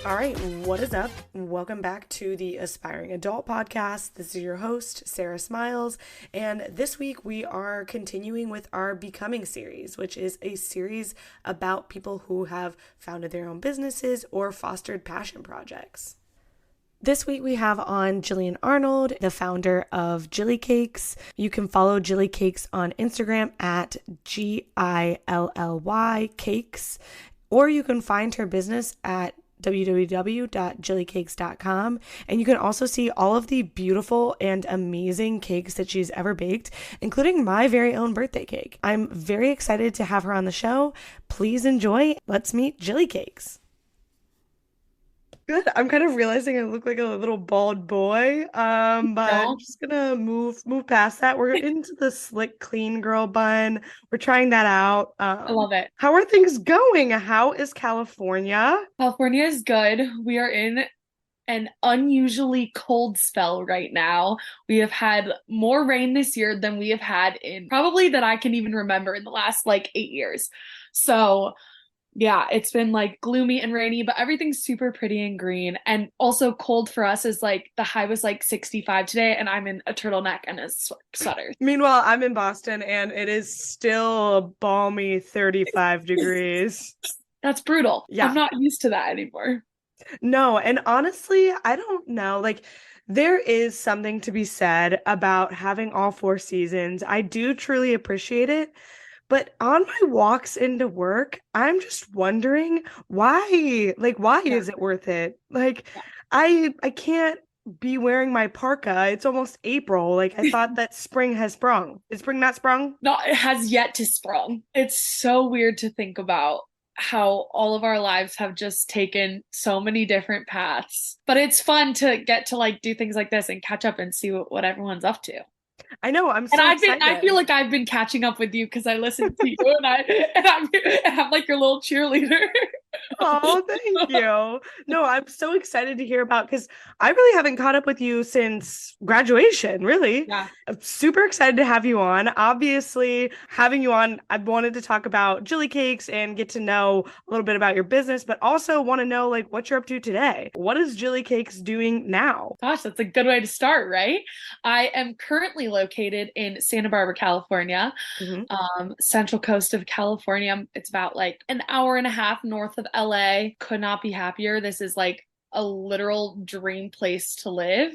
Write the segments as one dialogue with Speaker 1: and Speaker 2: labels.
Speaker 1: All right, what is up? Welcome back to the Aspiring Adult Podcast. This is your host, Sarah Smiles, and this week we are continuing with our Becoming series, which is a series about people who have founded their own businesses or fostered passion projects. This week we have on Jillian Arnold, the founder of GillyCakes. You can follow GillyCakes on Instagram at GILLY cakes, or you can find her business at www.gillycakes.com, and you can also see all of the beautiful and amazing cakes that she's ever baked, including my very own birthday cake. I'm very excited to have her on the show. Please enjoy. Let's meet GillyCakes. Good. I'm kind of realizing I look like a little bald boy. But I'm just gonna move past that. We're into the slick, clean girl bun. We're trying that out.
Speaker 2: I love it.
Speaker 1: How are things going? How is California?
Speaker 2: California is good. We are in an unusually cold spell right now. We have had more rain this year than we have had in probably that I can even remember in the last like 8 years. So yeah, it's been like gloomy and rainy, but everything's super pretty and green. And also cold for us is like the high was like 65 today, and I'm in a turtleneck and a sweater.
Speaker 1: Meanwhile, I'm in Boston and it is still a balmy 35 degrees.
Speaker 2: That's brutal.
Speaker 1: Yeah.
Speaker 2: I'm not used to that anymore.
Speaker 1: No, and honestly, I don't know. Like, there is something to be said about having all four seasons. I do truly appreciate it. But on my walks into work, I'm just wondering why, why
Speaker 2: Yeah.
Speaker 1: is it worth it? Like,
Speaker 2: Yeah.
Speaker 1: I can't be wearing my parka. It's almost April. Like, I thought that spring has sprung. Is spring not sprung?
Speaker 2: No, it has yet to sprung. It's so weird to think about how all of our lives have just taken so many different paths. But it's fun to get to like do things like this and catch up and see what everyone's up to.
Speaker 1: I know. I'm
Speaker 2: And
Speaker 1: so
Speaker 2: I feel
Speaker 1: excited.
Speaker 2: like I've been catching up with you because I listen to you and I'm like your little cheerleader.
Speaker 1: Oh, thank you. No, I'm so excited to hear about because I really haven't caught up with you since graduation, really.
Speaker 2: Yeah.
Speaker 1: I'm super excited to have you on. Obviously, having you on, I wanted to talk about GillyCakes and get to know a little bit about your business, but also want to know like what you're up to today. What is GillyCakes doing now?
Speaker 2: Gosh, that's a good way to start, right? I am currently located in Santa Barbara, California,
Speaker 1: Mhm.
Speaker 2: central coast of California. It's about like an hour and a half north of LA. Could not be happier. This is like a literal dream place to live.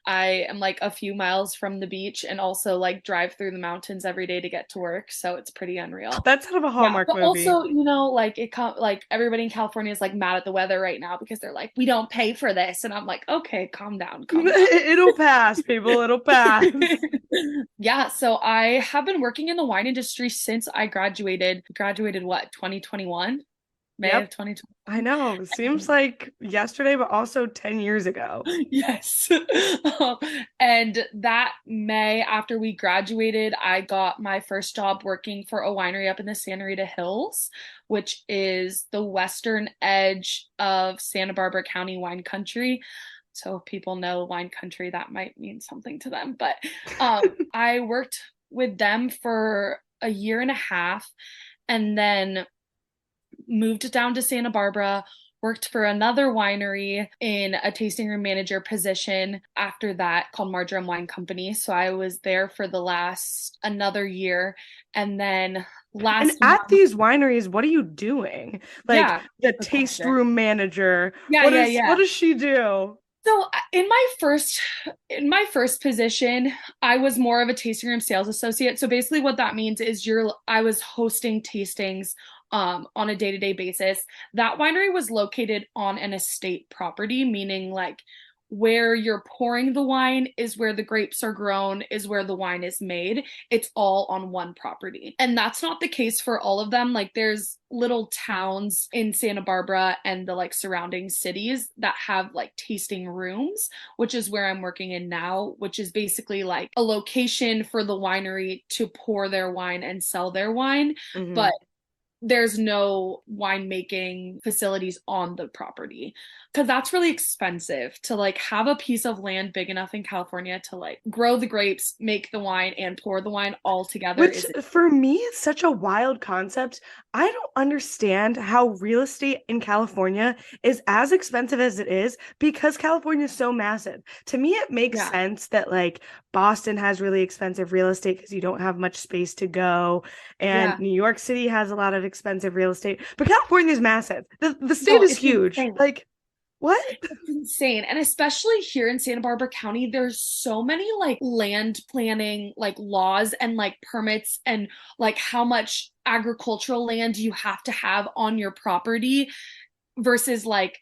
Speaker 2: I am like a few miles from the beach and also like drive through the mountains every day to get to work. So it's pretty unreal.
Speaker 1: That's out of a
Speaker 2: Yeah,
Speaker 1: Hallmark
Speaker 2: but
Speaker 1: movie.
Speaker 2: also, like like everybody in California is like mad at the weather right now because they're like, we don't pay for this. And I'm like, okay, calm down, calm down.
Speaker 1: It'll pass, people. It'll pass.
Speaker 2: Yeah, so I have been working in the wine industry since I graduated. Graduated what, 2021? May
Speaker 1: Yep.
Speaker 2: of 2020.
Speaker 1: I know. Seems like yesterday, but also 10 years ago.
Speaker 2: Yes. And that May, after we graduated, I got my first job working for a winery up in the Santa Rita Hills, which is the western edge of Santa Barbara County wine country. So if people know wine country, that might mean something to them. But I worked with them for a year and a half and then moved down to Santa Barbara, worked for another winery in a tasting room manager position after that called Marjoram Wine Company. So I was there for the last another year. And then
Speaker 1: And
Speaker 2: last
Speaker 1: at
Speaker 2: month,
Speaker 1: these wineries, what are you doing? Like
Speaker 2: yeah,
Speaker 1: the
Speaker 2: good
Speaker 1: taste
Speaker 2: question.
Speaker 1: room manager.
Speaker 2: Yeah, yeah,
Speaker 1: What
Speaker 2: yeah.
Speaker 1: does she do?
Speaker 2: So in my first position, I was more of a tasting room sales associate. So basically what that means is I was hosting tastings on a day-to-day basis. That winery was located on an estate property, meaning like where you're pouring the wine is where the grapes are grown, is where the wine is made. It's all on one property. And that's not the case for all of them. Like there's little towns in Santa Barbara and the like surrounding cities that have like tasting rooms, which is where I'm working in now, which is basically like a location for the winery to pour their wine and sell their wine.
Speaker 1: Mm-hmm.
Speaker 2: But there's no winemaking facilities on the property because that's really expensive to like have a piece of land big enough in California to like grow the grapes, make the wine, and pour the wine all together
Speaker 1: Which
Speaker 2: is
Speaker 1: for me is such a wild concept. I don't understand how real estate in California is as expensive as it is because California is so massive. To me, it makes
Speaker 2: yeah,
Speaker 1: sense that like Boston has really expensive real estate because you don't have much space to go, and
Speaker 2: yeah.
Speaker 1: New York City has a lot of expensive real estate, but California is massive. The state
Speaker 2: No,
Speaker 1: is
Speaker 2: it's
Speaker 1: huge.
Speaker 2: insane.
Speaker 1: Like, what?
Speaker 2: It's insane. And especially here in Santa Barbara County, there's so many like land planning, like laws and like permits and like how much agricultural land you have to have on your property versus like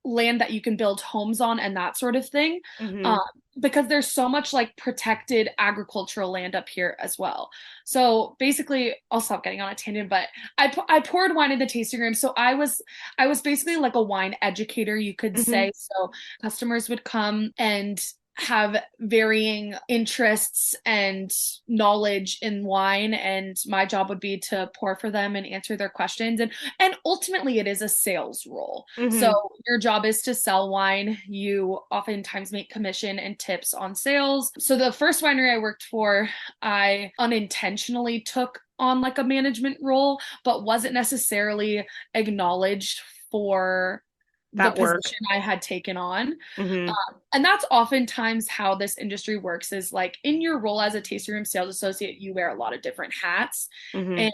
Speaker 2: land that you can build homes on and that sort of thing.
Speaker 1: Mm-hmm.
Speaker 2: Um, because there's so much like protected agricultural land up here as well. So basically, I'll stop getting on a tangent, but I poured wine in the tasting room. So I was basically like a wine educator, you could
Speaker 1: Mm-hmm.
Speaker 2: say. So customers would come and have varying interests and knowledge in wine, and my job would be to pour for them and answer their questions, and ultimately it is a sales role. So
Speaker 1: Mm-hmm.
Speaker 2: your job is to sell wine. You oftentimes make commission and tips on sales. So the first winery I worked for, I unintentionally took on like a management role, but wasn't necessarily acknowledged for the
Speaker 1: That work.
Speaker 2: position I had taken on.
Speaker 1: Mm-hmm.
Speaker 2: And that's oftentimes how this industry works is like in your role as a tasting room sales associate, you wear a lot of different hats.
Speaker 1: Mm-hmm.
Speaker 2: And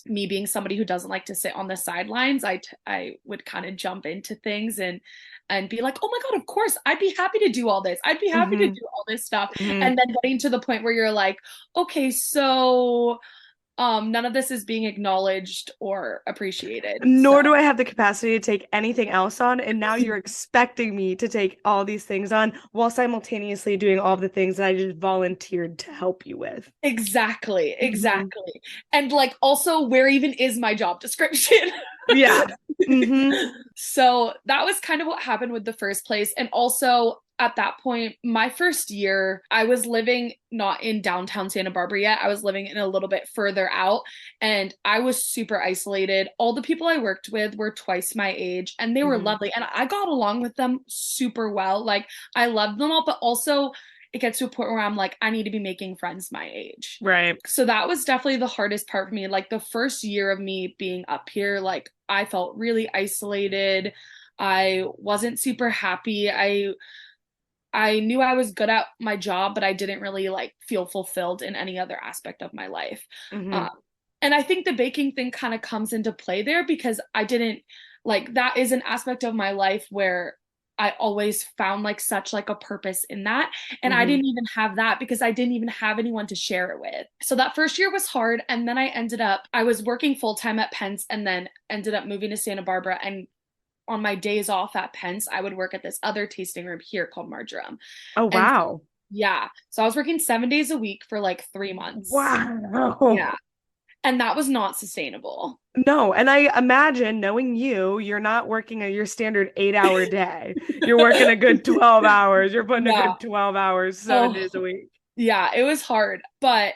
Speaker 2: me being somebody who doesn't like to sit on the sidelines, I would kind of jump into things and be like, oh my God, of course, I'd be happy to do all this. I'd be happy to
Speaker 1: Mm-hmm.
Speaker 2: do all this stuff.
Speaker 1: Mm-hmm.
Speaker 2: And then getting to the point where you're like, okay, so none of this is being acknowledged or appreciated. So
Speaker 1: Nor do I have the capacity to take anything else on. And now you're expecting me to take all these things on while simultaneously doing all the things that I just volunteered to help you with.
Speaker 2: exactly,
Speaker 1: Hmm.
Speaker 2: exactly. And like also where even is my job description?
Speaker 1: Yeah. Hmm.
Speaker 2: So that was kind of what happened with the first place. And also at that point, my first year, I was living not in downtown Santa Barbara yet. I was living in a little bit further out and I was super isolated. All the people I worked with were twice my age and they were
Speaker 1: Hmm.
Speaker 2: lovely. And I got along with them super well. Like I loved them all, but also it gets to a point where I'm like, I need to be making friends my age.
Speaker 1: Right.
Speaker 2: So that was definitely the hardest part for me. Like the first year of me being up here, like I felt really isolated. I wasn't super happy. I knew I was good at my job, but I didn't really like feel fulfilled in any other aspect of my life.
Speaker 1: Hmm.
Speaker 2: Um, and I think the baking thing kind of comes into play there because I didn't like that is an aspect of my life where I always found like such like a purpose in that. And I
Speaker 1: Hmm.
Speaker 2: didn't even have that because I didn't even have anyone to share it with. So that first year was hard. And then I was working full time at Pence and then ended up moving to Santa Barbara. And on my days off at Pence, I would work at this other tasting room here called Marjoram.
Speaker 1: Oh,
Speaker 2: And
Speaker 1: wow.
Speaker 2: yeah, so I was working 7 days a week for like 3 months.
Speaker 1: Wow.
Speaker 2: Yeah. And that was not sustainable.
Speaker 1: No, and I imagine knowing you, you're not working your standard 8 hour day. You're working a good 12 hours. You're putting a
Speaker 2: Yeah.
Speaker 1: good 12 hours, 7 days a
Speaker 2: Oh,
Speaker 1: week.
Speaker 2: yeah, it was hard. But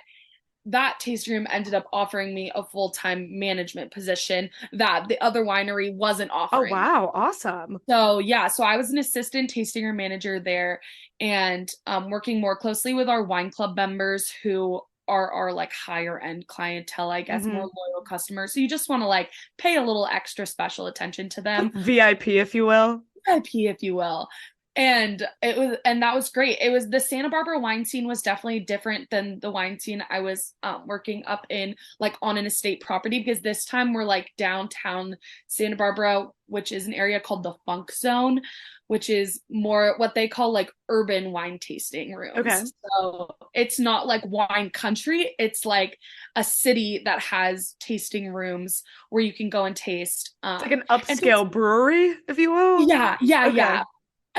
Speaker 2: that tasting room ended up offering me a full-time management position that the other winery wasn't
Speaker 1: Oh,
Speaker 2: offering.
Speaker 1: wow. Awesome.
Speaker 2: So yeah, so I was an assistant tasting room manager there and working more closely with our wine club members who are our like higher end clientele, I guess, more
Speaker 1: Hmm.
Speaker 2: loyal customers. So you just want to like pay a little extra special attention to them.
Speaker 1: VIP, if you will.
Speaker 2: VIP, if you will. And that was great. It was the Santa Barbara wine scene was definitely different than the wine scene I was working up in like on an estate property because this time we're like downtown Santa Barbara, which is an area called the Funk Zone, which is more what they call like urban wine tasting
Speaker 1: Okay.
Speaker 2: rooms. So it's not like wine country, it's like a city that has tasting rooms where you can go and taste.
Speaker 1: It's like an
Speaker 2: And it's
Speaker 1: upscale brewery, if you will.
Speaker 2: yeah, yeah,
Speaker 1: Okay.
Speaker 2: yeah.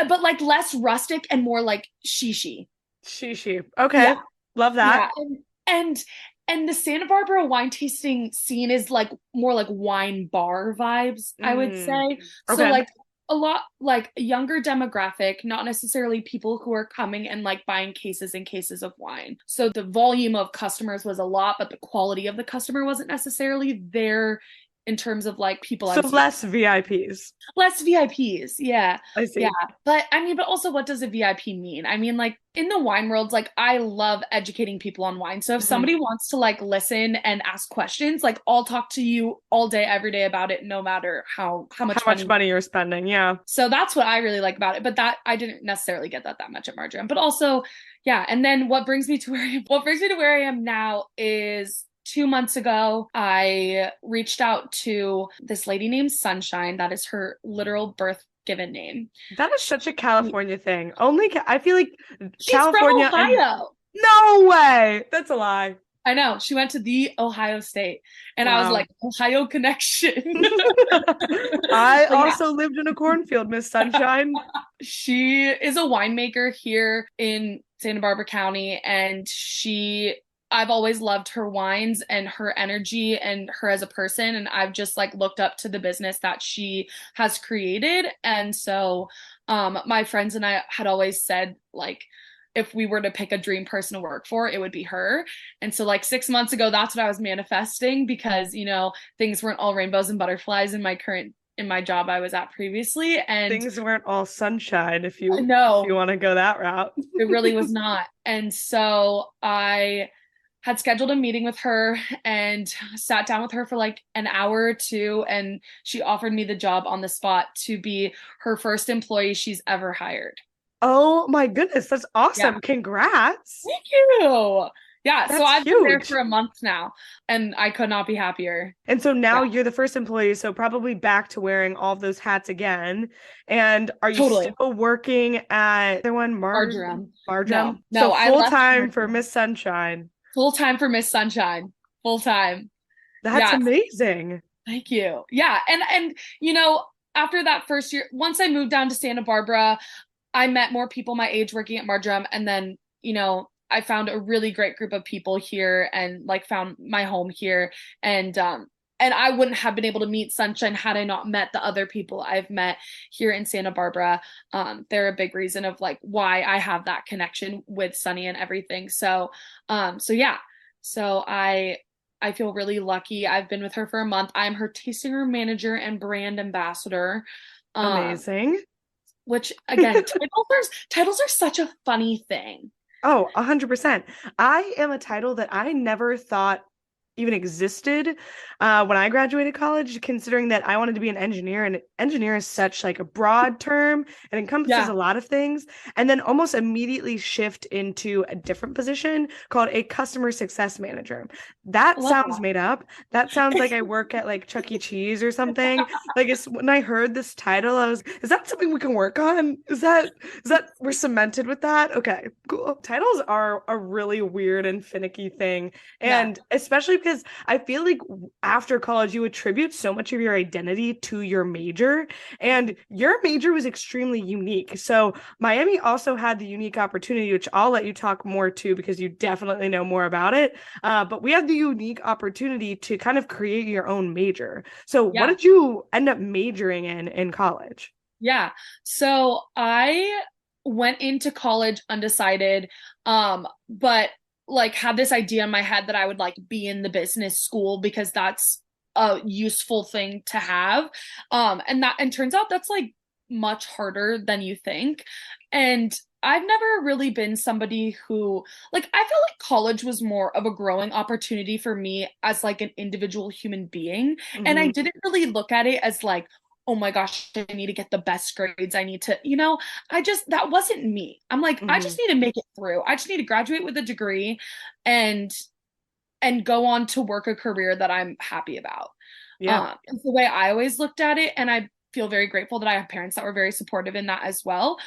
Speaker 2: But like less rustic and more like shishi.
Speaker 1: Shishi. Okay.
Speaker 2: Yeah,
Speaker 1: Love that.
Speaker 2: yeah. And and the Santa Barbara wine tasting scene is like more like wine bar vibes, I would
Speaker 1: Mm.
Speaker 2: say. So
Speaker 1: Okay.
Speaker 2: like a lot like a younger demographic, not necessarily people who are coming and like buying cases and cases of wine. So the volume of customers was a lot, but the quality of the customer wasn't necessarily there in terms of like people
Speaker 1: So
Speaker 2: I'm speaking.
Speaker 1: less VIPs.
Speaker 2: Less VIPs. Yeah.
Speaker 1: I
Speaker 2: Yeah.
Speaker 1: see.
Speaker 2: But I mean, but also what does a VIP mean? I mean, like in the wine world, like I love educating people on wine. So if
Speaker 1: Mhm.
Speaker 2: somebody wants to like listen and ask questions, like I'll talk to you all day, every day about it, no matter how
Speaker 1: How
Speaker 2: much
Speaker 1: much
Speaker 2: money.
Speaker 1: money you're spending? Yeah.
Speaker 2: So that's what I really like about it. But that I didn't necessarily get that much at Marjoram. But also, yeah. And then what brings me to where I am now is 2 months ago, I reached out to this lady named Sunshine. That is her literal birth given name.
Speaker 1: That is such a California thing. I feel like
Speaker 2: She's from
Speaker 1: California and
Speaker 2: Ohio.
Speaker 1: no way. That's a lie.
Speaker 2: I know. She went to the Ohio State. And I was
Speaker 1: Wow.
Speaker 2: like, Ohio connection.
Speaker 1: I
Speaker 2: But yeah,
Speaker 1: also lived in a cornfield, Miss Sunshine.
Speaker 2: she is a winemaker here in Santa Barbara County, and I've always loved her wines and her energy and her as a person, and I've just like looked up to the business that she has created. And so, my friends and I had always said like, if we were to pick a dream person to work for, it would be her. And so, like 6 months ago, that's what I was manifesting because, things weren't all rainbows and butterflies in my job I was at previously. And
Speaker 1: Things weren't all sunshine if you
Speaker 2: no,
Speaker 1: want to go that route.
Speaker 2: it really was not. And so I had scheduled a meeting with her and sat down with her for like an hour or two. And she offered me the job on the spot to be her first employee she's ever hired.
Speaker 1: Oh my goodness, that's
Speaker 2: Yeah.
Speaker 1: awesome. Congrats.
Speaker 2: Thank you. Yeah. So
Speaker 1: That's
Speaker 2: I've been there
Speaker 1: huge.
Speaker 2: for a month now and I could not be happier.
Speaker 1: And so
Speaker 2: Yeah,
Speaker 1: now you're the first employee, so probably back to wearing all of those hats again. And are you
Speaker 2: totally.
Speaker 1: still working at the other one,
Speaker 2: Marjoram. No,
Speaker 1: Marjoram? So
Speaker 2: no, I
Speaker 1: full
Speaker 2: left
Speaker 1: time for
Speaker 2: Marjoram.
Speaker 1: Miss Sunshine.
Speaker 2: Full time for Miss Sunshine. Full time.
Speaker 1: That's
Speaker 2: Yeah.
Speaker 1: amazing.
Speaker 2: Thank you. Yeah. And after that first year, once I moved down to Santa Barbara, I met more people my age working at Marjoram, and then, I found a really great group of people here and like found my home here. And I wouldn't have been able to meet Sunshine had I not met the other people I've met here in Santa Barbara. They're a big reason of like why I have that connection with Sunny and everything. So yeah. So I feel really lucky. I've been with her for a month. I'm her tasting room manager and brand ambassador. Um,
Speaker 1: Amazing.
Speaker 2: which again, titles are such a funny thing.
Speaker 1: Oh, 100%. I am a title that I never thought even existed when I graduated college, considering that I wanted to be an engineer, and engineer is such like a broad term and encompasses
Speaker 2: Yeah.
Speaker 1: a lot of things, and then almost immediately shift into a different position called a customer success manager.
Speaker 2: I
Speaker 1: That
Speaker 2: love
Speaker 1: sounds made up. That sounds like I work at like Chuck E. Cheese or something. Like it's when I heard this title, is that something we can work on? Is that we're cemented with that? Okay, cool. Titles are a really weird and finicky thing.
Speaker 2: that.
Speaker 1: And especially because I feel like after college, you attribute so much of your identity to your major, and your major was extremely unique. So Miami also had the unique opportunity, which I'll let you talk more to because you definitely know more about it. But we had the unique opportunity to kind of create your own major. So what
Speaker 2: Yeah.
Speaker 1: did you end up majoring in college?
Speaker 2: Yeah. So I went into college undecided, but like had this idea in my head that I would like be in the business school because that's a useful thing to have. And turns out that's like much harder than you think. And I've never really been somebody who like I felt like college was more of a growing opportunity for me as like an individual human being. And I
Speaker 1: Hmm.
Speaker 2: didn't really look at it as like, oh my gosh, I need to get the best grades. I need to, that wasn't me. I'm like, I
Speaker 1: Hmm.
Speaker 2: just need to make it through. I just need to graduate with a degree and go on to work a career that I'm happy about.
Speaker 1: Yeah.
Speaker 2: It's the way I always looked at it. And I feel very grateful that I have parents that were very supportive in that as well.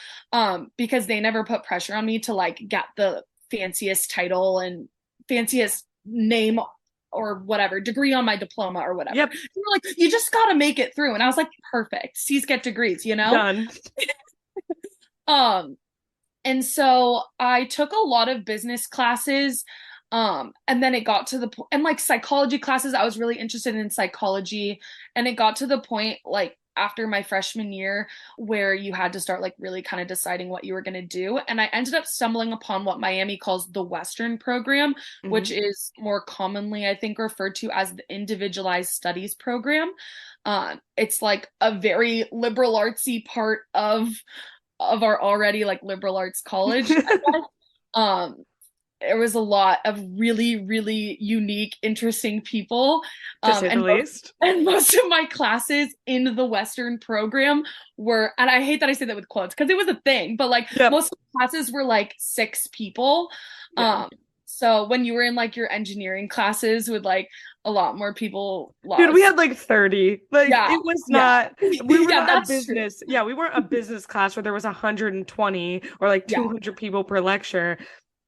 Speaker 2: Because they never put pressure on me to like get the fanciest title and fanciest name or whatever degree on my diploma or whatever.
Speaker 1: Yep.
Speaker 2: They were like, you just got to make it through. And I was like, perfect. C's get degrees.
Speaker 1: Done.
Speaker 2: Um, and so I took a lot of business classes. And then it got to and like psychology classes, I was really interested in psychology. And it got to the point like after my freshman year where you had to start like really kind of deciding what you were going to do. And I ended up stumbling upon what Miami calls the Western program, which
Speaker 1: Hmm.
Speaker 2: is more commonly, I think, referred to as the Individualized Studies program. It's like a very liberal artsy part of our already like liberal arts college, I guess. Um, there was a lot of really, really unique, interesting people.
Speaker 1: To say the
Speaker 2: And
Speaker 1: least.
Speaker 2: most of my classes in the Western program were, and I hate that I say that with quotes because it was a thing, but like
Speaker 1: Yep.
Speaker 2: most of the classes were like 6 people.
Speaker 1: Yeah.
Speaker 2: So when you were in like your engineering classes with like a lot more people,
Speaker 1: Dude, we
Speaker 2: lost.
Speaker 1: had like 30. Like
Speaker 2: Yeah,
Speaker 1: it was
Speaker 2: yeah,
Speaker 1: not, we were
Speaker 2: yeah,
Speaker 1: not a
Speaker 2: that's true.
Speaker 1: business. Yeah, we weren't a business class where there was 120 or like
Speaker 2: Yeah,
Speaker 1: 200 people per lecture.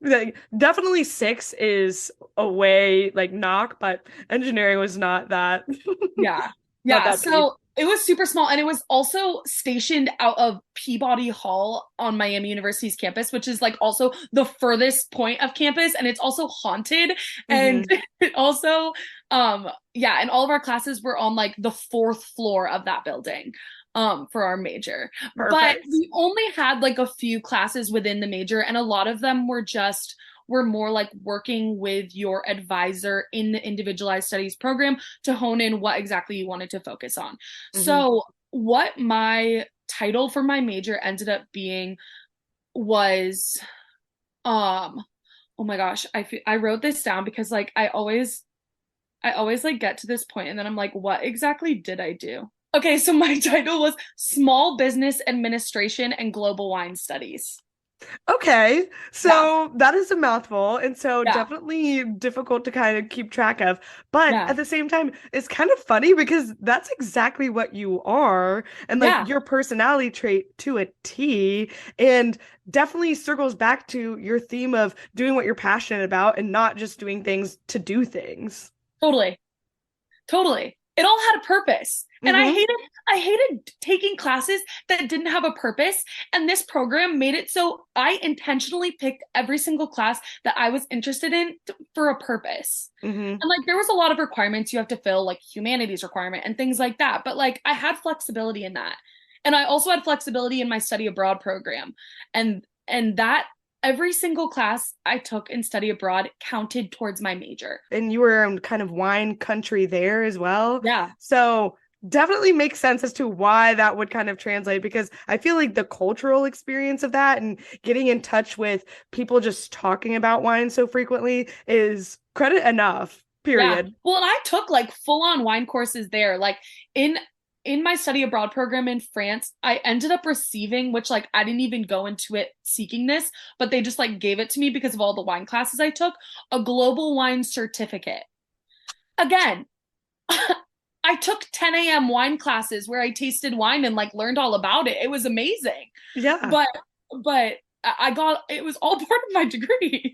Speaker 1: Like definitely six is a way like knock, but engineering was not that
Speaker 2: yeah,
Speaker 1: not
Speaker 2: yeah.
Speaker 1: that deep.
Speaker 2: So it was super small, and it was also stationed out of Peabody Hall on Miami University's campus, which is like also the furthest point of campus, and it's also haunted. And
Speaker 1: Hmm.
Speaker 2: it also, yeah, and all of our classes were on like the fourth floor of that building. For our major. But
Speaker 1: Perfect.
Speaker 2: we only had like a few classes within the major, and a lot of them were more like working with your advisor in the individualized studies program to hone in what exactly you wanted to focus on.
Speaker 1: Hmm.
Speaker 2: So, what my title for my major ended up being was um oh my gosh, I wrote this down because like I always like get to this point and then I'm like, what exactly did I do? Okay, so my title was Small Business Administration and Global Wine Studies.
Speaker 1: Okay,
Speaker 2: Yeah,
Speaker 1: so that is a mouthful, and so
Speaker 2: yeah,
Speaker 1: definitely difficult to kind of keep track of. But
Speaker 2: yeah,
Speaker 1: at the same time, it's kind of funny because that's exactly what you are, and like
Speaker 2: yeah.
Speaker 1: your personality trait to a T, and definitely circles back to your theme of doing what you're passionate about and not just doing things to do things.
Speaker 2: Totally. Totally. It all had a purpose. And
Speaker 1: Hmm.
Speaker 2: I hated taking classes that didn't have a purpose. And this program made it so I intentionally picked every single class that I was interested in for a purpose.
Speaker 1: Hmm.
Speaker 2: And like there was a lot of requirements you have to fill, like humanities requirement and things like that. But like I had flexibility in that. And I also had flexibility in my study abroad program. And that every single class I took in study abroad counted towards my major.
Speaker 1: And you were in kind of wine country there as well.
Speaker 2: Yeah.
Speaker 1: So definitely makes sense as to why that would kind of translate because I feel like the cultural experience of that and getting in touch with people just talking about wine so frequently is credit enough,
Speaker 2: Yeah.
Speaker 1: period.
Speaker 2: Well, and I took like full on wine courses there. Like in in my study abroad program in France, I ended up receiving, which like I didn't even go into it seeking this, but they just like gave it to me because of all the wine classes I took, a global wine certificate. Again, I took 10 a.m. wine classes where I tasted wine and like learned all about it. It was amazing.
Speaker 1: Yeah.
Speaker 2: But but I got it was all part of my degree.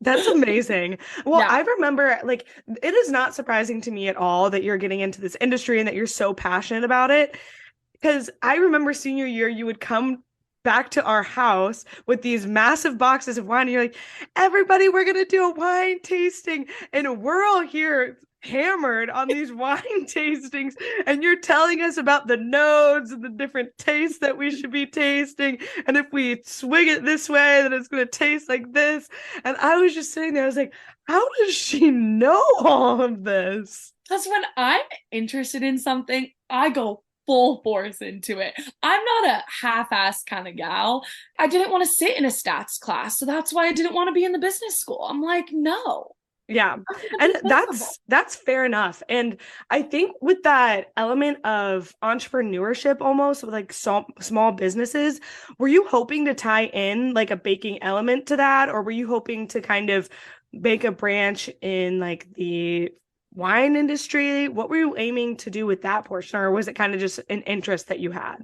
Speaker 1: That's amazing. Well,
Speaker 2: Yeah.
Speaker 1: I remember like it is not surprising to me at all that you're getting into this industry and that you're so passionate about it. Because I remember senior year, you would come back to our house with these massive boxes of wine. And you're like, everybody, we're going to do a wine tasting. And we're all here hammered on these wine tastings. And you're telling us about the notes and the different tastes that we should be tasting. And if we swig it this way, then it's going to taste like this. And I was just sitting there, I was like, how does she know all of this?
Speaker 2: Because when I'm interested in something, I go full force into it. I'm not a half-assed kind of gal. I didn't want to sit in a stats class, so that's why I didn't want to be in the business school. I'm like, no,
Speaker 1: Yeah.
Speaker 2: I'm gonna
Speaker 1: And
Speaker 2: be miserable.
Speaker 1: that's fair enough. And I think with that element of entrepreneurship almost with like small businesses, were you hoping to tie in like a baking element to that or were you hoping to kind of make a branch in like the wine industry? What were you aiming to do with that portion or was it kind of just an interest that you had?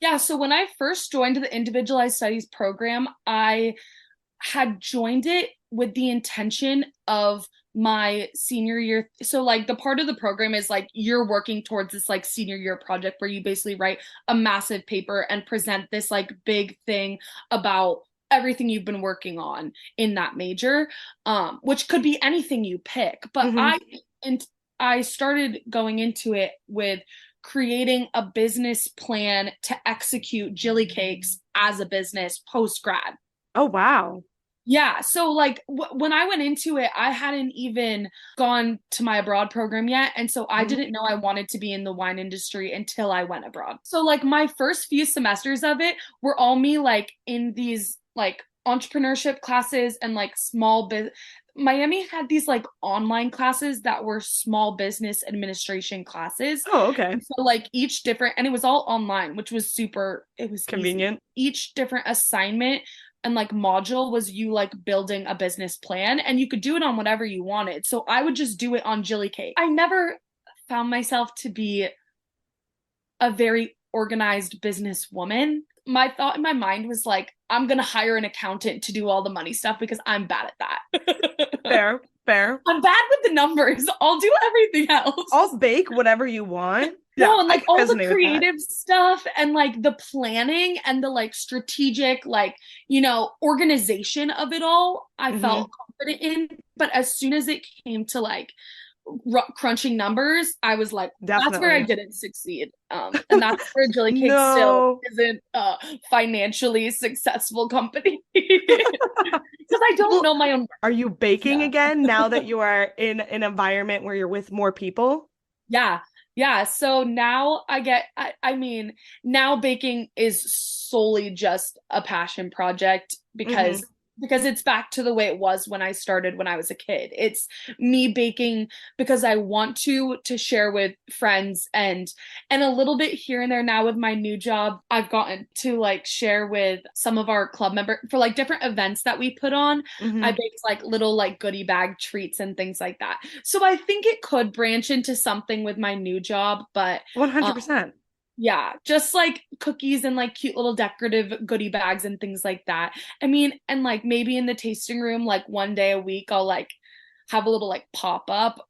Speaker 2: Yeah, so when I first joined the individualized studies program, I had joined it with the intention of my senior year. So like the part of the program is like you're working towards this like senior year project where you basically write a massive paper and present this like big thing about everything you've been working on in that major, which could be anything you pick. But
Speaker 1: Hmm.
Speaker 2: and I started going into it with creating a business plan to execute GillyCakes as a business post grad.
Speaker 1: Oh, wow.
Speaker 2: Yeah. So like when I went into it, I hadn't even gone to my abroad program yet. And so I
Speaker 1: Mhm.
Speaker 2: didn't know I wanted to be in the wine industry until I went abroad. So like my first few semesters of it were all me like in these like entrepreneurship classes and like small business. Miami had these like online classes that were small business administration classes.
Speaker 1: Oh, okay.
Speaker 2: And so like each different, and it was all online, which was super, it was easy.
Speaker 1: Convenient.
Speaker 2: Each different assignment and like module was you like building a business plan, and you could do it on whatever you wanted. So I would just do it on GillyCake. I never found myself to be a very organized businesswoman. My thought in my mind was like, I'm gonna hire an accountant to do all the money stuff because I'm bad at that.
Speaker 1: Fair, fair.
Speaker 2: I'm bad with the numbers. I'll do everything else.
Speaker 1: I'll bake whatever you want. Yeah,
Speaker 2: No, and
Speaker 1: I
Speaker 2: like
Speaker 1: can
Speaker 2: all the
Speaker 1: resonate with that.
Speaker 2: creative stuff and like the planning and the like strategic, like, you know, organization of it all, I
Speaker 1: Hmm.
Speaker 2: felt confident in. But as soon as it came to like crunching numbers, I was like, that's where I
Speaker 1: Definitely.
Speaker 2: didn't succeed. And that's where Jelly Cake still
Speaker 1: No.
Speaker 2: isn't a financially successful company. Because I don't
Speaker 1: Well,
Speaker 2: know my own.
Speaker 1: are you baking
Speaker 2: Yeah.
Speaker 1: again now that you are in an environment where you're with more people?
Speaker 2: Yeah. Yeah. So now I mean, now baking is solely just a passion project
Speaker 1: Hmm.
Speaker 2: because it's back to the way it was when I started when I was a kid. It's me baking because I want to share with friends and a little bit here and there now with my new job. I've gotten to like share with some of our club members for like different events that we put on. I
Speaker 1: Hmm.
Speaker 2: baked like little like goodie bag treats and things like that. So I think it could branch into something with my new job, but
Speaker 1: 100%.
Speaker 2: yeah, just like cookies and like cute little decorative goodie bags and things like that. I mean, and like maybe in the tasting room, like one day a week, I'll like have a little like pop up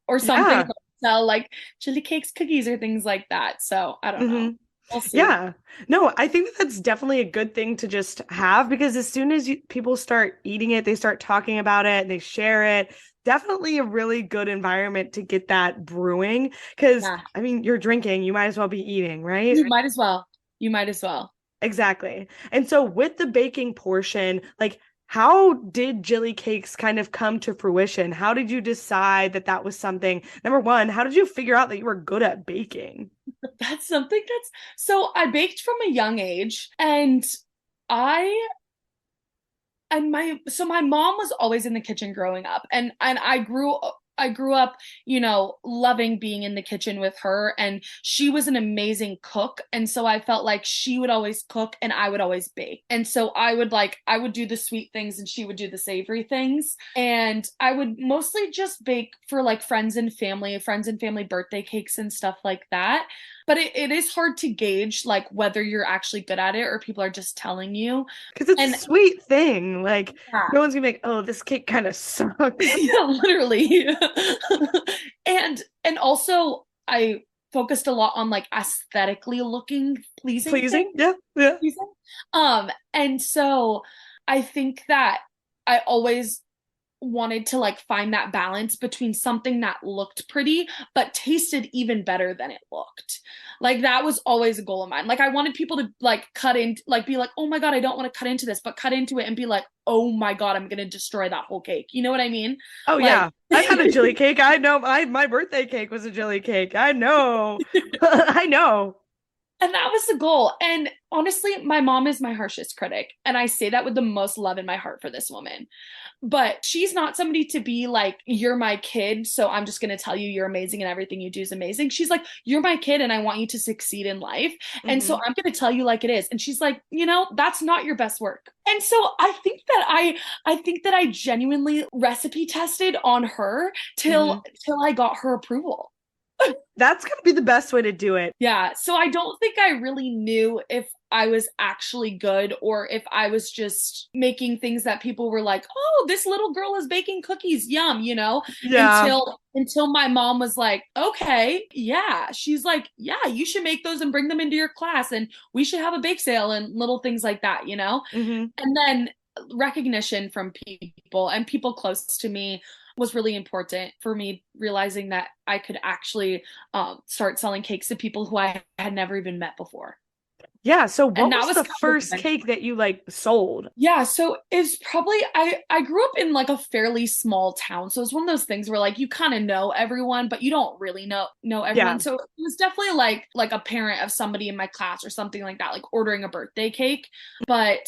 Speaker 2: or something,
Speaker 1: Yeah.
Speaker 2: sell like chili cakes, cookies, or things like that. So I don't
Speaker 1: Hmm.
Speaker 2: know. We'll see.
Speaker 1: Yeah. No, I think that that's definitely a good thing to just have because as soon as people start eating it, they start talking about it, they share it. Definitely a really good environment to get that brewing. Because,
Speaker 2: Yeah,
Speaker 1: I mean, you're drinking, you might as well be eating, right?
Speaker 2: you might as well. You might as well.
Speaker 1: Exactly. And so, with the baking portion, like, how did Jilly Cakes kind of come to fruition? How did you decide that that was something? Number one, how did you figure out that you were good at baking?
Speaker 2: That's something that's so I baked from a young age and I my mom was always in the kitchen growing up and I grew up, you know, loving being in the kitchen with her and she was an amazing cook and so I felt like she would always cook and I would always bake. And so I would do the sweet things and she would do the savory things and I would mostly just bake for like friends and family birthday cakes and stuff like that. But it is hard to gauge like whether you're actually good at it or people are just telling you.
Speaker 1: Because it's a
Speaker 2: And
Speaker 1: sweet thing. Like,
Speaker 2: yeah,
Speaker 1: no one's gonna be like, oh, this cake kind of sucks.
Speaker 2: yeah, literally. And also I focused a lot on like aesthetically looking pleasing things.
Speaker 1: Pleasing? Yeah, yeah.
Speaker 2: Pleasing. And so I think that I always wanted to like find that balance between something that looked pretty but tasted even better than it looked. Like that was always a goal of mine. Like I wanted people to like cut in, like be like, oh my God, I don't want to cut into this, but cut into it and be like, oh my God, I'm gonna destroy that whole cake. You know what I mean?
Speaker 1: Oh
Speaker 2: Like
Speaker 1: yeah. I've had a jelly cake. I know my birthday cake was a jelly cake. I know. I know.
Speaker 2: and that was the goal. And honestly, my mom is my harshest critic. And I say that with the most love in my heart for this woman. But she's not somebody to be like, you're my kid, so I'm just going to tell you you're amazing and everything you do is amazing. She's like, you're my kid and I want you to succeed in life. And so
Speaker 1: Hmm.
Speaker 2: I'm going to tell you like it is. And she's like, you know, that's not your best work. And so I think that I genuinely recipe tested on her
Speaker 1: Hmm.
Speaker 2: till I got her approval.
Speaker 1: That's gonna be the best way to do it.
Speaker 2: Yeah, so I don't think I really knew if I was actually good or if I was just making things that people were like, "Oh, this little girl is baking cookies, yum," you know,
Speaker 1: Yeah.
Speaker 2: until my mom was like, "Okay, yeah." She's like, "Yeah, you should make those and bring them into your class and we should have a bake sale and little things like that, you know?"
Speaker 1: Hmm.
Speaker 2: And then recognition from people and people close to me was really important for me, realizing that I could actually start selling cakes to people who I had never even met before.
Speaker 1: Yeah. So
Speaker 2: And
Speaker 1: what
Speaker 2: that
Speaker 1: was
Speaker 2: was
Speaker 1: the
Speaker 2: kind of
Speaker 1: first
Speaker 2: the
Speaker 1: cake that you like sold?
Speaker 2: yeah, so it's probably I grew up in like a fairly small town. So it's one of those things where like you kind of know everyone, but you don't really know
Speaker 1: Yeah.
Speaker 2: everyone. So it was definitely like a parent of somebody in my class or something like that, like ordering a birthday cake. But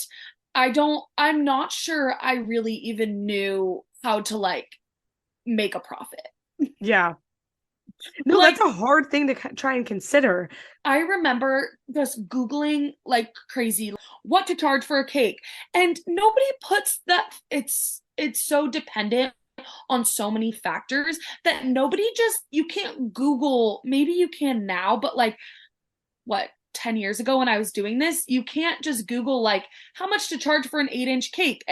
Speaker 2: I'm not sure I really even knew how to like make a profit.
Speaker 1: Yeah. No, that's
Speaker 2: Like
Speaker 1: a hard thing to try and consider.
Speaker 2: I remember just Googling like crazy what to charge for a cake. And nobody puts that it's so dependent on so many factors that nobody just you can't Google, maybe you can now, but like what 10 years ago when I was doing this, you can't just Google like how much to charge for an 8-inch cake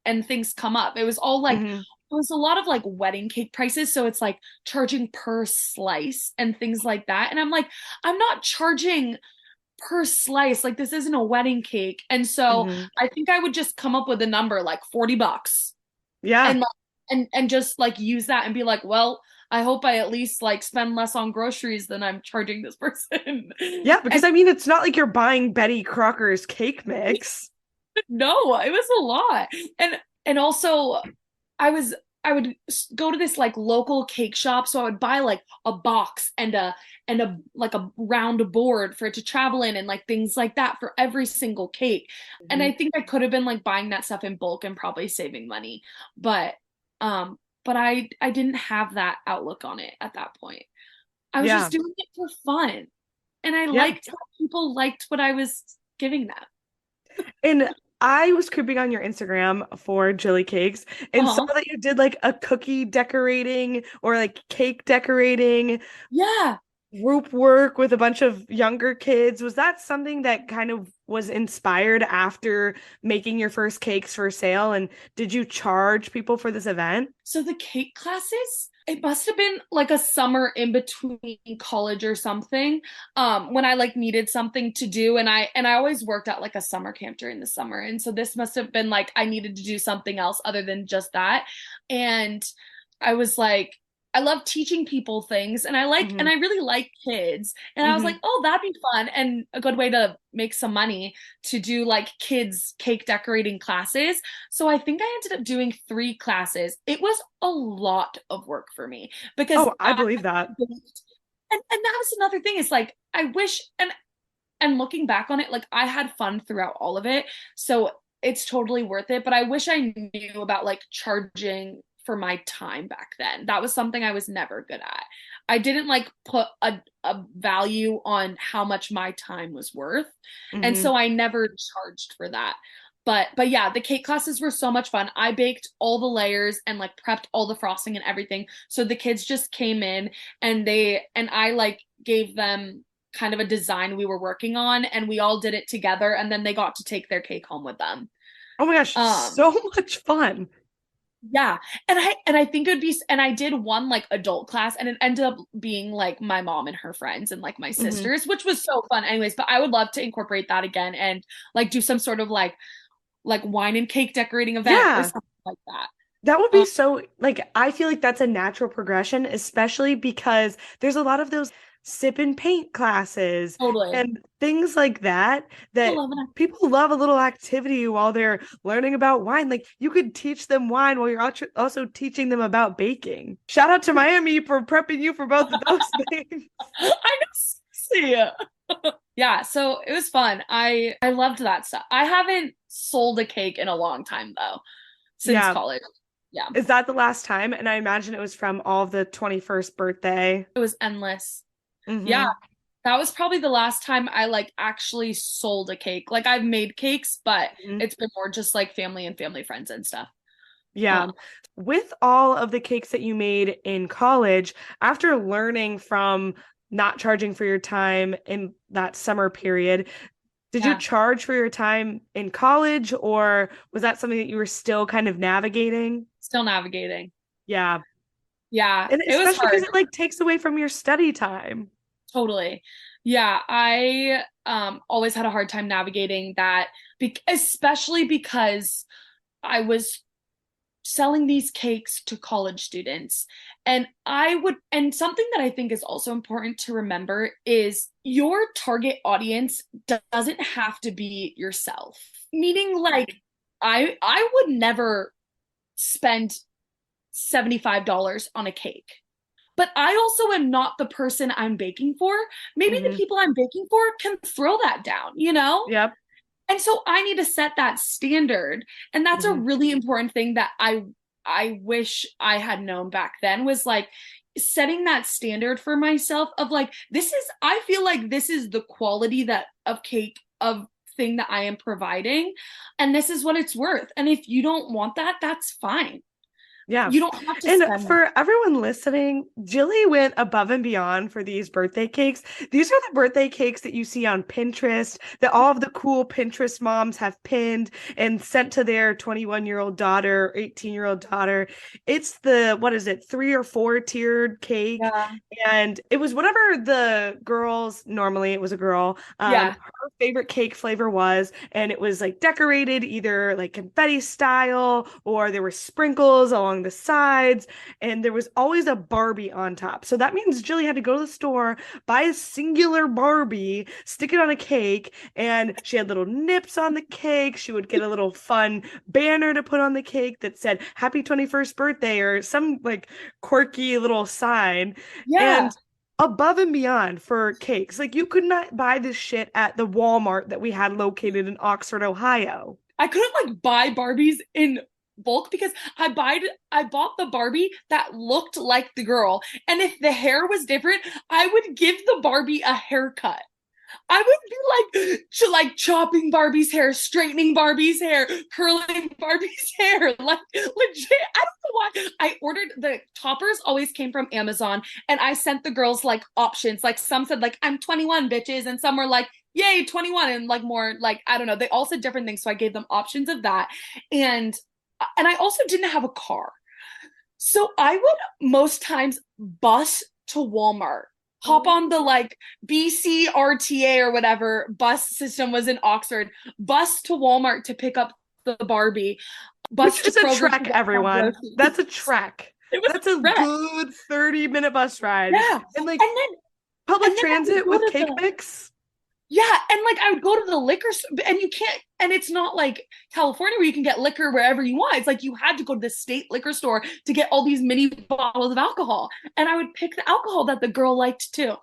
Speaker 2: and things come up. It was all like
Speaker 1: Hmm.
Speaker 2: it was a lot of like wedding cake prices, so it's like charging per slice and things like that. And I'm like, I'm not charging per slice. Like this isn't a wedding cake. And so
Speaker 1: Hmm.
Speaker 2: I think I would just come up with a number like $40
Speaker 1: Yeah.
Speaker 2: and like and just like use that and be like, well, I hope I at least like spend less on groceries than I'm charging this person.
Speaker 1: Yeah, because
Speaker 2: And
Speaker 1: I mean, it's not like you're buying Betty Crocker's cake mix.
Speaker 2: no, it was a lot. And also I was I would go to this like local cake shop, so I would buy like a box and a like a round board for it to travel in and like things like that for every single cake. And
Speaker 1: Hmm.
Speaker 2: I think I could have been like buying that stuff in bulk and probably saving money. But but I didn't have that outlook on it at that point. I was
Speaker 1: Yeah.
Speaker 2: just doing it for fun. And I
Speaker 1: Yeah.
Speaker 2: liked how people liked what I was giving them.
Speaker 1: And I was creeping on your Instagram for GillyCakes and saw
Speaker 2: Uh-huh.
Speaker 1: that you did like a cookie decorating or like cake decorating
Speaker 2: Yeah.
Speaker 1: group work with a bunch of younger kids. Was that something that kind of was inspired after making your first cakes for sale? And did you charge people for this event?
Speaker 2: So the cake classes, it must have been like a summer in between college or something, when I like needed something to do and I always worked at like a summer camp during the summer. And so this must have been like I needed to do something else other than just that. And I was like, I love teaching people things and
Speaker 1: Hmm.
Speaker 2: I really like kids. And I was like,
Speaker 1: Hmm.
Speaker 2: oh, that'd be fun and a good way to make some money to do like kids cake decorating classes. So I think I ended up doing 3 classes. It was a lot of work for me because
Speaker 1: Oh, I believe that.
Speaker 2: and that was another thing. It's like I wish and looking back on it, like I had fun throughout all of it. So it's totally worth it. But I wish I knew about like charging for my time back then. That was something I was never good at. I didn't like put a value on how much my time was worth. And
Speaker 1: Hmm.
Speaker 2: so I never charged for that. But yeah, the cake classes were so much fun. I baked all the layers and like prepped all the frosting and everything. So the kids just came in and I like gave them kind of a design we were working on and we all did it together and then they got to take their cake home with them.
Speaker 1: Oh my gosh,
Speaker 2: Um
Speaker 1: so much fun.
Speaker 2: yeah, and I think it would be and I did one like adult class and it ended up being like my mom and her friends and like my
Speaker 1: Hmm.
Speaker 2: sisters, which was so fun anyways, but I would love to incorporate that again and like do some sort of like wine and cake decorating event or
Speaker 1: Yeah.
Speaker 2: something like that.
Speaker 1: That would be
Speaker 2: Um,
Speaker 1: so, like, I feel like that's a natural progression, especially because there's a lot of those sip and paint classes
Speaker 2: totally.
Speaker 1: and things like that
Speaker 2: I
Speaker 1: that
Speaker 2: love it.
Speaker 1: people love a little activity while they're learning about wine. Like, you could teach them wine while you're also teaching them about baking. Shout out to Miami for prepping you for both of those things.
Speaker 2: I know. See. Yeah, so it was fun. I loved that stuff. I haven't sold a cake in a long time though, since
Speaker 1: Yeah.
Speaker 2: college. Yeah,
Speaker 1: Is that the last time? And I imagine it was from all of the 21st birthday.
Speaker 2: it was endless. Yeah,
Speaker 1: Hmm.
Speaker 2: that was probably the last time I like actually sold a cake. Like I've made cakes, but it's been more just like family and family friends and stuff.
Speaker 1: Yeah.
Speaker 2: Um,
Speaker 1: With all of the cakes that you made in college, after learning from not charging for your time in that summer period, did you
Speaker 2: yeah,
Speaker 1: charge for your time in college, or was that something that you were still kind of navigating?
Speaker 2: still navigating.
Speaker 1: Yeah.
Speaker 2: Yeah,
Speaker 1: And
Speaker 2: it was
Speaker 1: especially because
Speaker 2: hard.
Speaker 1: it like takes away from your study time.
Speaker 2: Totally. Yeah, I always had a hard time navigating that, be especially because I was selling these cakes to college students. And something that I think is also important to remember is your target audience doesn't have to be yourself. Meaning, like, I would never spend $75 on a cake. But I also am not the person I'm baking for. Maybe the people I'm baking for can throw that down, you know?
Speaker 1: Yep.
Speaker 2: And so I need to set that standard. And that's a really important thing that I wish I had known back then, was like setting that standard for myself of like, I feel like this is the quality that of cake of thing that I am providing, and this is what it's worth. And if you don't want that, that's fine.
Speaker 1: Yeah.
Speaker 2: You don't have to
Speaker 1: And
Speaker 2: spend
Speaker 1: for everyone listening, Jilly went above and beyond for these birthday cakes. These are the birthday cakes that you see on Pinterest that all of the cool Pinterest moms have pinned and sent to their 21-year-old daughter, 18-year-old daughter. It's the, what is it, 3 or 4 tiered cake.
Speaker 2: Yeah.
Speaker 1: And it was whatever the girls, normally it was a girl,
Speaker 2: Yeah.
Speaker 1: her favorite cake flavor was, and it was like decorated either like confetti style, or there were sprinkles along the sides, and there was always a Barbie on top. So that means Jilly had to go to the store, buy a singular Barbie, stick it on a cake, and she had little nips on the cake. She would get a little fun banner to put on the cake that said happy 21st birthday, or some like quirky little sign.
Speaker 2: Yeah.
Speaker 1: And above and beyond for cakes. Like, you could not buy this shit at the Walmart that we had located in Oxford, Ohio.
Speaker 2: I couldn't like buy Barbies in bulk because I bought the Barbie that looked like the girl. And if the hair was different, I would give the Barbie a haircut. I would be like chopping Barbie's hair, straightening Barbie's hair, curling Barbie's hair. Like, legit, I don't know why. I ordered, the toppers always came from Amazon, and I sent the girls like options. Like, some said like, I'm 21 bitches, and some were like, yay, 21, and like more like, I don't know. They all said different things, so I gave them options of that. And I also didn't have a car. So I would most times bus to Walmart, hop on the like BCRTA or whatever bus system was in Oxford, bus to Walmart to pick up the Barbie, bus
Speaker 1: Which is
Speaker 2: to
Speaker 1: a
Speaker 2: Kroger
Speaker 1: trek, everyone. That's a trek. That's a
Speaker 2: trek.
Speaker 1: good 30-minute bus ride.
Speaker 2: Yeah.
Speaker 1: And like
Speaker 2: I
Speaker 1: public
Speaker 2: would
Speaker 1: transit
Speaker 2: go
Speaker 1: with
Speaker 2: to
Speaker 1: cake mix.
Speaker 2: Yeah, and like I would go to the liquor store, and you can't, and it's not like California where you can get liquor wherever you want. It's like you had to go to the state liquor store to get all these mini bottles of alcohol. And I would pick the alcohol that the girl liked too.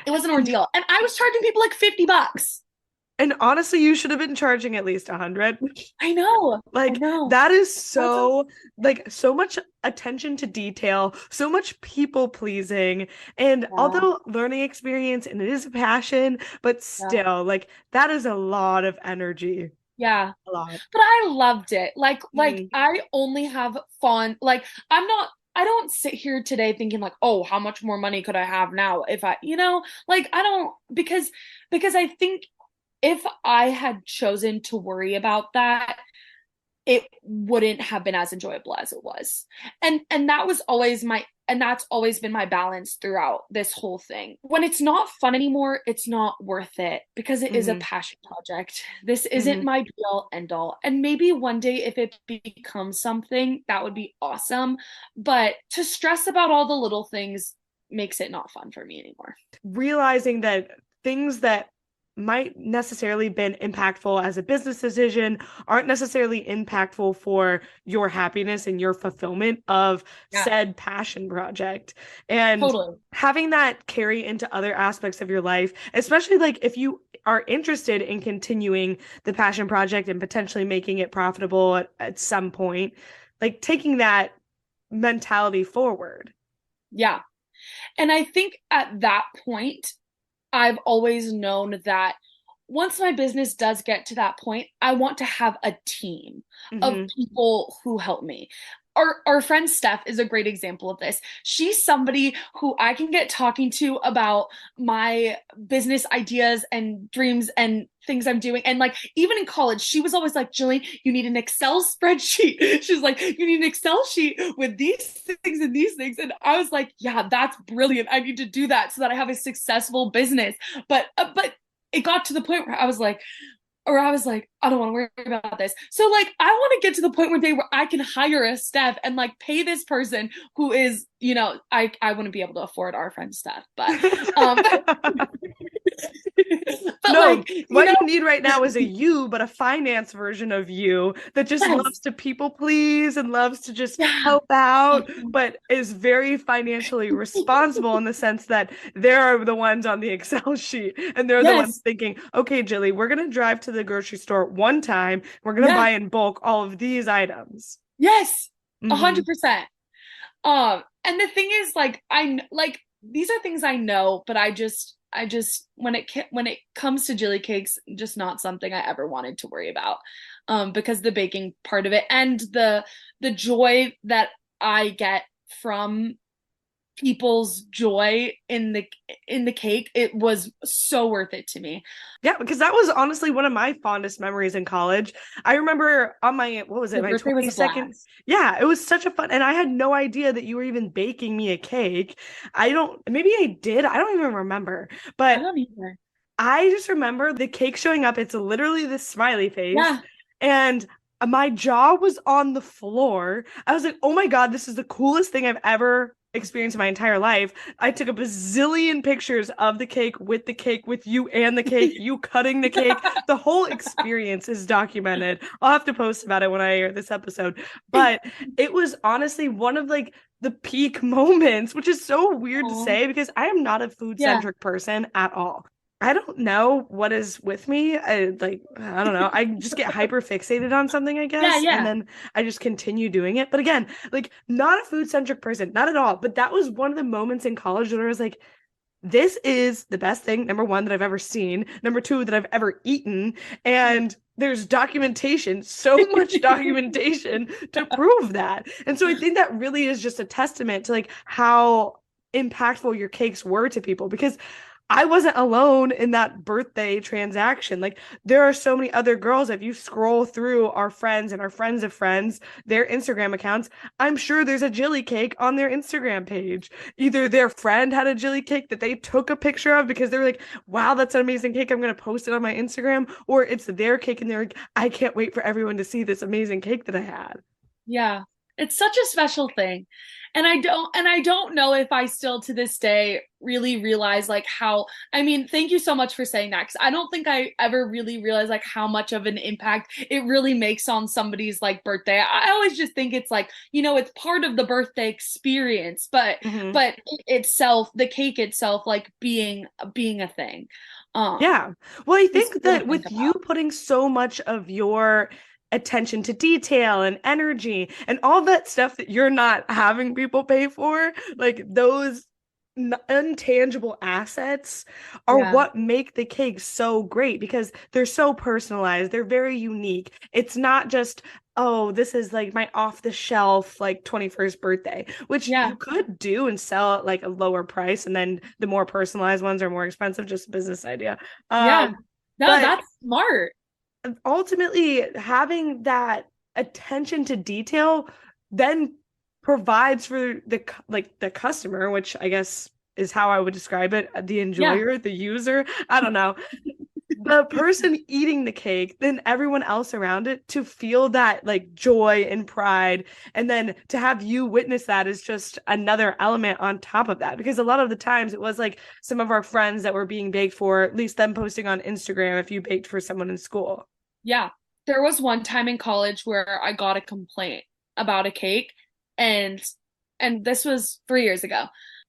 Speaker 2: It was an ordeal. And I was charging people like $50.
Speaker 1: And honestly, you should have been charging at least 100.
Speaker 2: I know.
Speaker 1: Like,
Speaker 2: I know.
Speaker 1: that is so, like, so much attention to detail, so much people pleasing. And although learning experience, and it is a passion, but still, like, that is a lot of energy.
Speaker 2: Yeah.
Speaker 1: A lot.
Speaker 2: But I loved it. Like I only have fun. Like, I don't sit here today thinking like, oh, how much more money could I have now if I, like, I don't, because I think if I had chosen to worry about that, it wouldn't have been as enjoyable as it was. And that's always been my balance throughout this whole thing. When it's not fun anymore, it's not worth it, because it is a passion project. This isn't my be all end all. And maybe one day if it becomes something, that would be awesome. But to stress about all the little things makes it not fun for me anymore.
Speaker 1: Realizing that things that might necessarily been impactful as a business decision aren't necessarily impactful for your happiness and your fulfillment of said passion project. And having that carry into other aspects of your life, especially like if you are interested in continuing the passion project and potentially making it profitable at some point, like taking that mentality forward.
Speaker 2: Yeah. And I think at that point, I've always known that once my business does get to that point, I want to have a team of people who help me. Our friend Steph is a great example of this. She's somebody who I can get talking to about my business ideas and dreams and things I'm doing. And like, even in college, she was always like, Jilly, you need an Excel spreadsheet. She's like, you need an Excel sheet with these things and these things. And I was like, yeah, that's brilliant. I need to do that so that I have a successful business. But it got to the point where I was like, or I was like, I don't want to worry about this. So like I want to get to the point where I can hire a staff and like pay this person who is, I wouldn't be able to afford our friend's staff, um but
Speaker 1: No,
Speaker 2: like,
Speaker 1: what you need right now is a you, but a finance version of you that just loves
Speaker 2: yes.
Speaker 1: to people please and loves to just
Speaker 2: Yeah.
Speaker 1: help out, but is very financially responsible in the sense that they're the ones on the Excel sheet and they're the ones
Speaker 2: Yes.
Speaker 1: thinking, okay, Jilly, we're going to drive to the grocery store one time. We're going to
Speaker 2: Yeah.
Speaker 1: buy in bulk all of these items.
Speaker 2: Yes.
Speaker 1: Mm-hmm.
Speaker 2: 100%. And the thing is, like, like these are things I know, but I just when it comes to jelly cakes, just not something I ever wanted to worry about, because the baking part of it and the joy that I get from people's joy in the cake, it was so worth it to me.
Speaker 1: Yeah, because that was honestly one of my fondest memories in college. I remember on my, what was it,
Speaker 2: Your
Speaker 1: my
Speaker 2: birthday was a
Speaker 1: 22nd?
Speaker 2: blast.
Speaker 1: Yeah, it was such a fun, and I had no idea that you were even baking me a cake. I don't, maybe I did. I don't even remember.
Speaker 2: I
Speaker 1: But
Speaker 2: don't either.
Speaker 1: I just remember the cake showing up. It's literally this smiley face.
Speaker 2: Yeah.
Speaker 1: And my jaw was on the floor. I was like, oh my God, this is the coolest thing I've ever experienced in my entire life. I took a bazillion pictures of the cake with you and the cake, you cutting the cake. The whole experience is documented. I'll have to post about it when I air this episode. But it was honestly one of like the peak moments, which is so weird to
Speaker 2: Aw.
Speaker 1: say because I am not a food
Speaker 2: Yeah.
Speaker 1: centric person at all. I don't know what is with me. I don't know. I just get hyper fixated on something, I
Speaker 2: Yeah,
Speaker 1: guess, and
Speaker 2: yeah.
Speaker 1: then I just continue doing it. But again, like not a food centric person, not at all. But that was one of the moments in college where I was like, this is the best thing, number one, that I've ever seen, number two, that I've ever eaten. And there's documentation, so much documentation to prove that. And so I think that really is just a testament to like how impactful your cakes were to people because I wasn't alone in that birthday transaction. Like there are so many other girls. If you scroll through our friends and our friends of friends, their Instagram accounts, I'm sure there's a jelly cake on their Instagram page. Either their friend had a jelly cake that they took a picture of because they were like, wow, that's an amazing cake. I'm going to post it on my Instagram. Or it's their cake and they're like, I can't wait for everyone to see this amazing cake that I had.
Speaker 2: Yeah. It's such a special thing. And I don't know if I still to this day really realize like how, I mean, thank you so much for saying that, because I don't think I ever really realized like how much of an impact it really makes on somebody's like birthday. I always just think it's like, it's part of the birthday experience, but
Speaker 1: Mm-hmm.
Speaker 2: but itself, the cake itself, like being a thing. Um
Speaker 1: Yeah. Well, I
Speaker 2: just
Speaker 1: think
Speaker 2: cool to
Speaker 1: that
Speaker 2: think
Speaker 1: with you
Speaker 2: about.
Speaker 1: putting so much of your attention to detail and energy and all that stuff that you're not having people pay for, like those intangible assets are
Speaker 2: Yeah.
Speaker 1: what make the cake so great because they're so personalized. They're very unique. It's not just, oh, this is like my off the shelf, like 21st birthday, which
Speaker 2: Yeah.
Speaker 1: you could do and sell at like a lower price. And then the more personalized ones are more expensive, just a business idea.
Speaker 2: Yeah. No,
Speaker 1: But
Speaker 2: that's smart.
Speaker 1: ultimately having that attention to detail then provides for the customer, which I guess is how I would describe it, the
Speaker 2: Yeah.
Speaker 1: enjoyer, the user, I don't know, the person eating the cake, then everyone else around it to feel that like joy and pride. And then to have you witness that is just another element on top of that. Because a lot of the times it was like some of our friends that were being baked for, at least them posting on Instagram if you baked for someone in school.
Speaker 2: Yeah. There was one time in college where I got a complaint about a cake, and this was 3 years ago,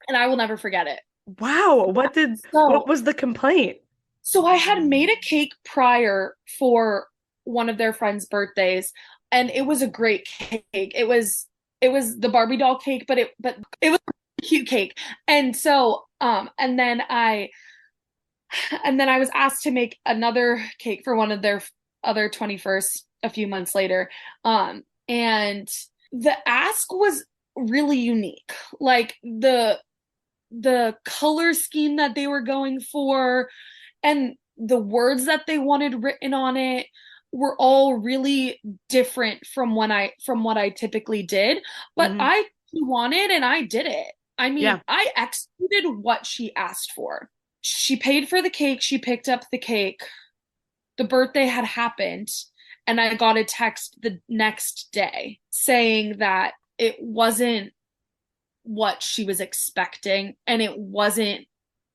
Speaker 2: and I will never forget it.
Speaker 1: Wow, what
Speaker 2: So
Speaker 1: was the complaint?
Speaker 2: so I had made a cake prior for one of their friends' birthdays, and it was a great cake. It was the Barbie doll cake, but it was a cute cake. And so and then I was asked to make another cake for one of their other 21st a few months later. And the ask was really unique. Like the color scheme that they were going for and the words that they wanted written on it were all really different from what I typically did, but
Speaker 1: Hmm.
Speaker 2: I wanted and I did it. I
Speaker 1: Yeah.
Speaker 2: mean, I executed what she asked for. She paid for the cake, she picked up the cake. the birthday had happened, and I got a text the next day saying that it wasn't what she was expecting, and it wasn't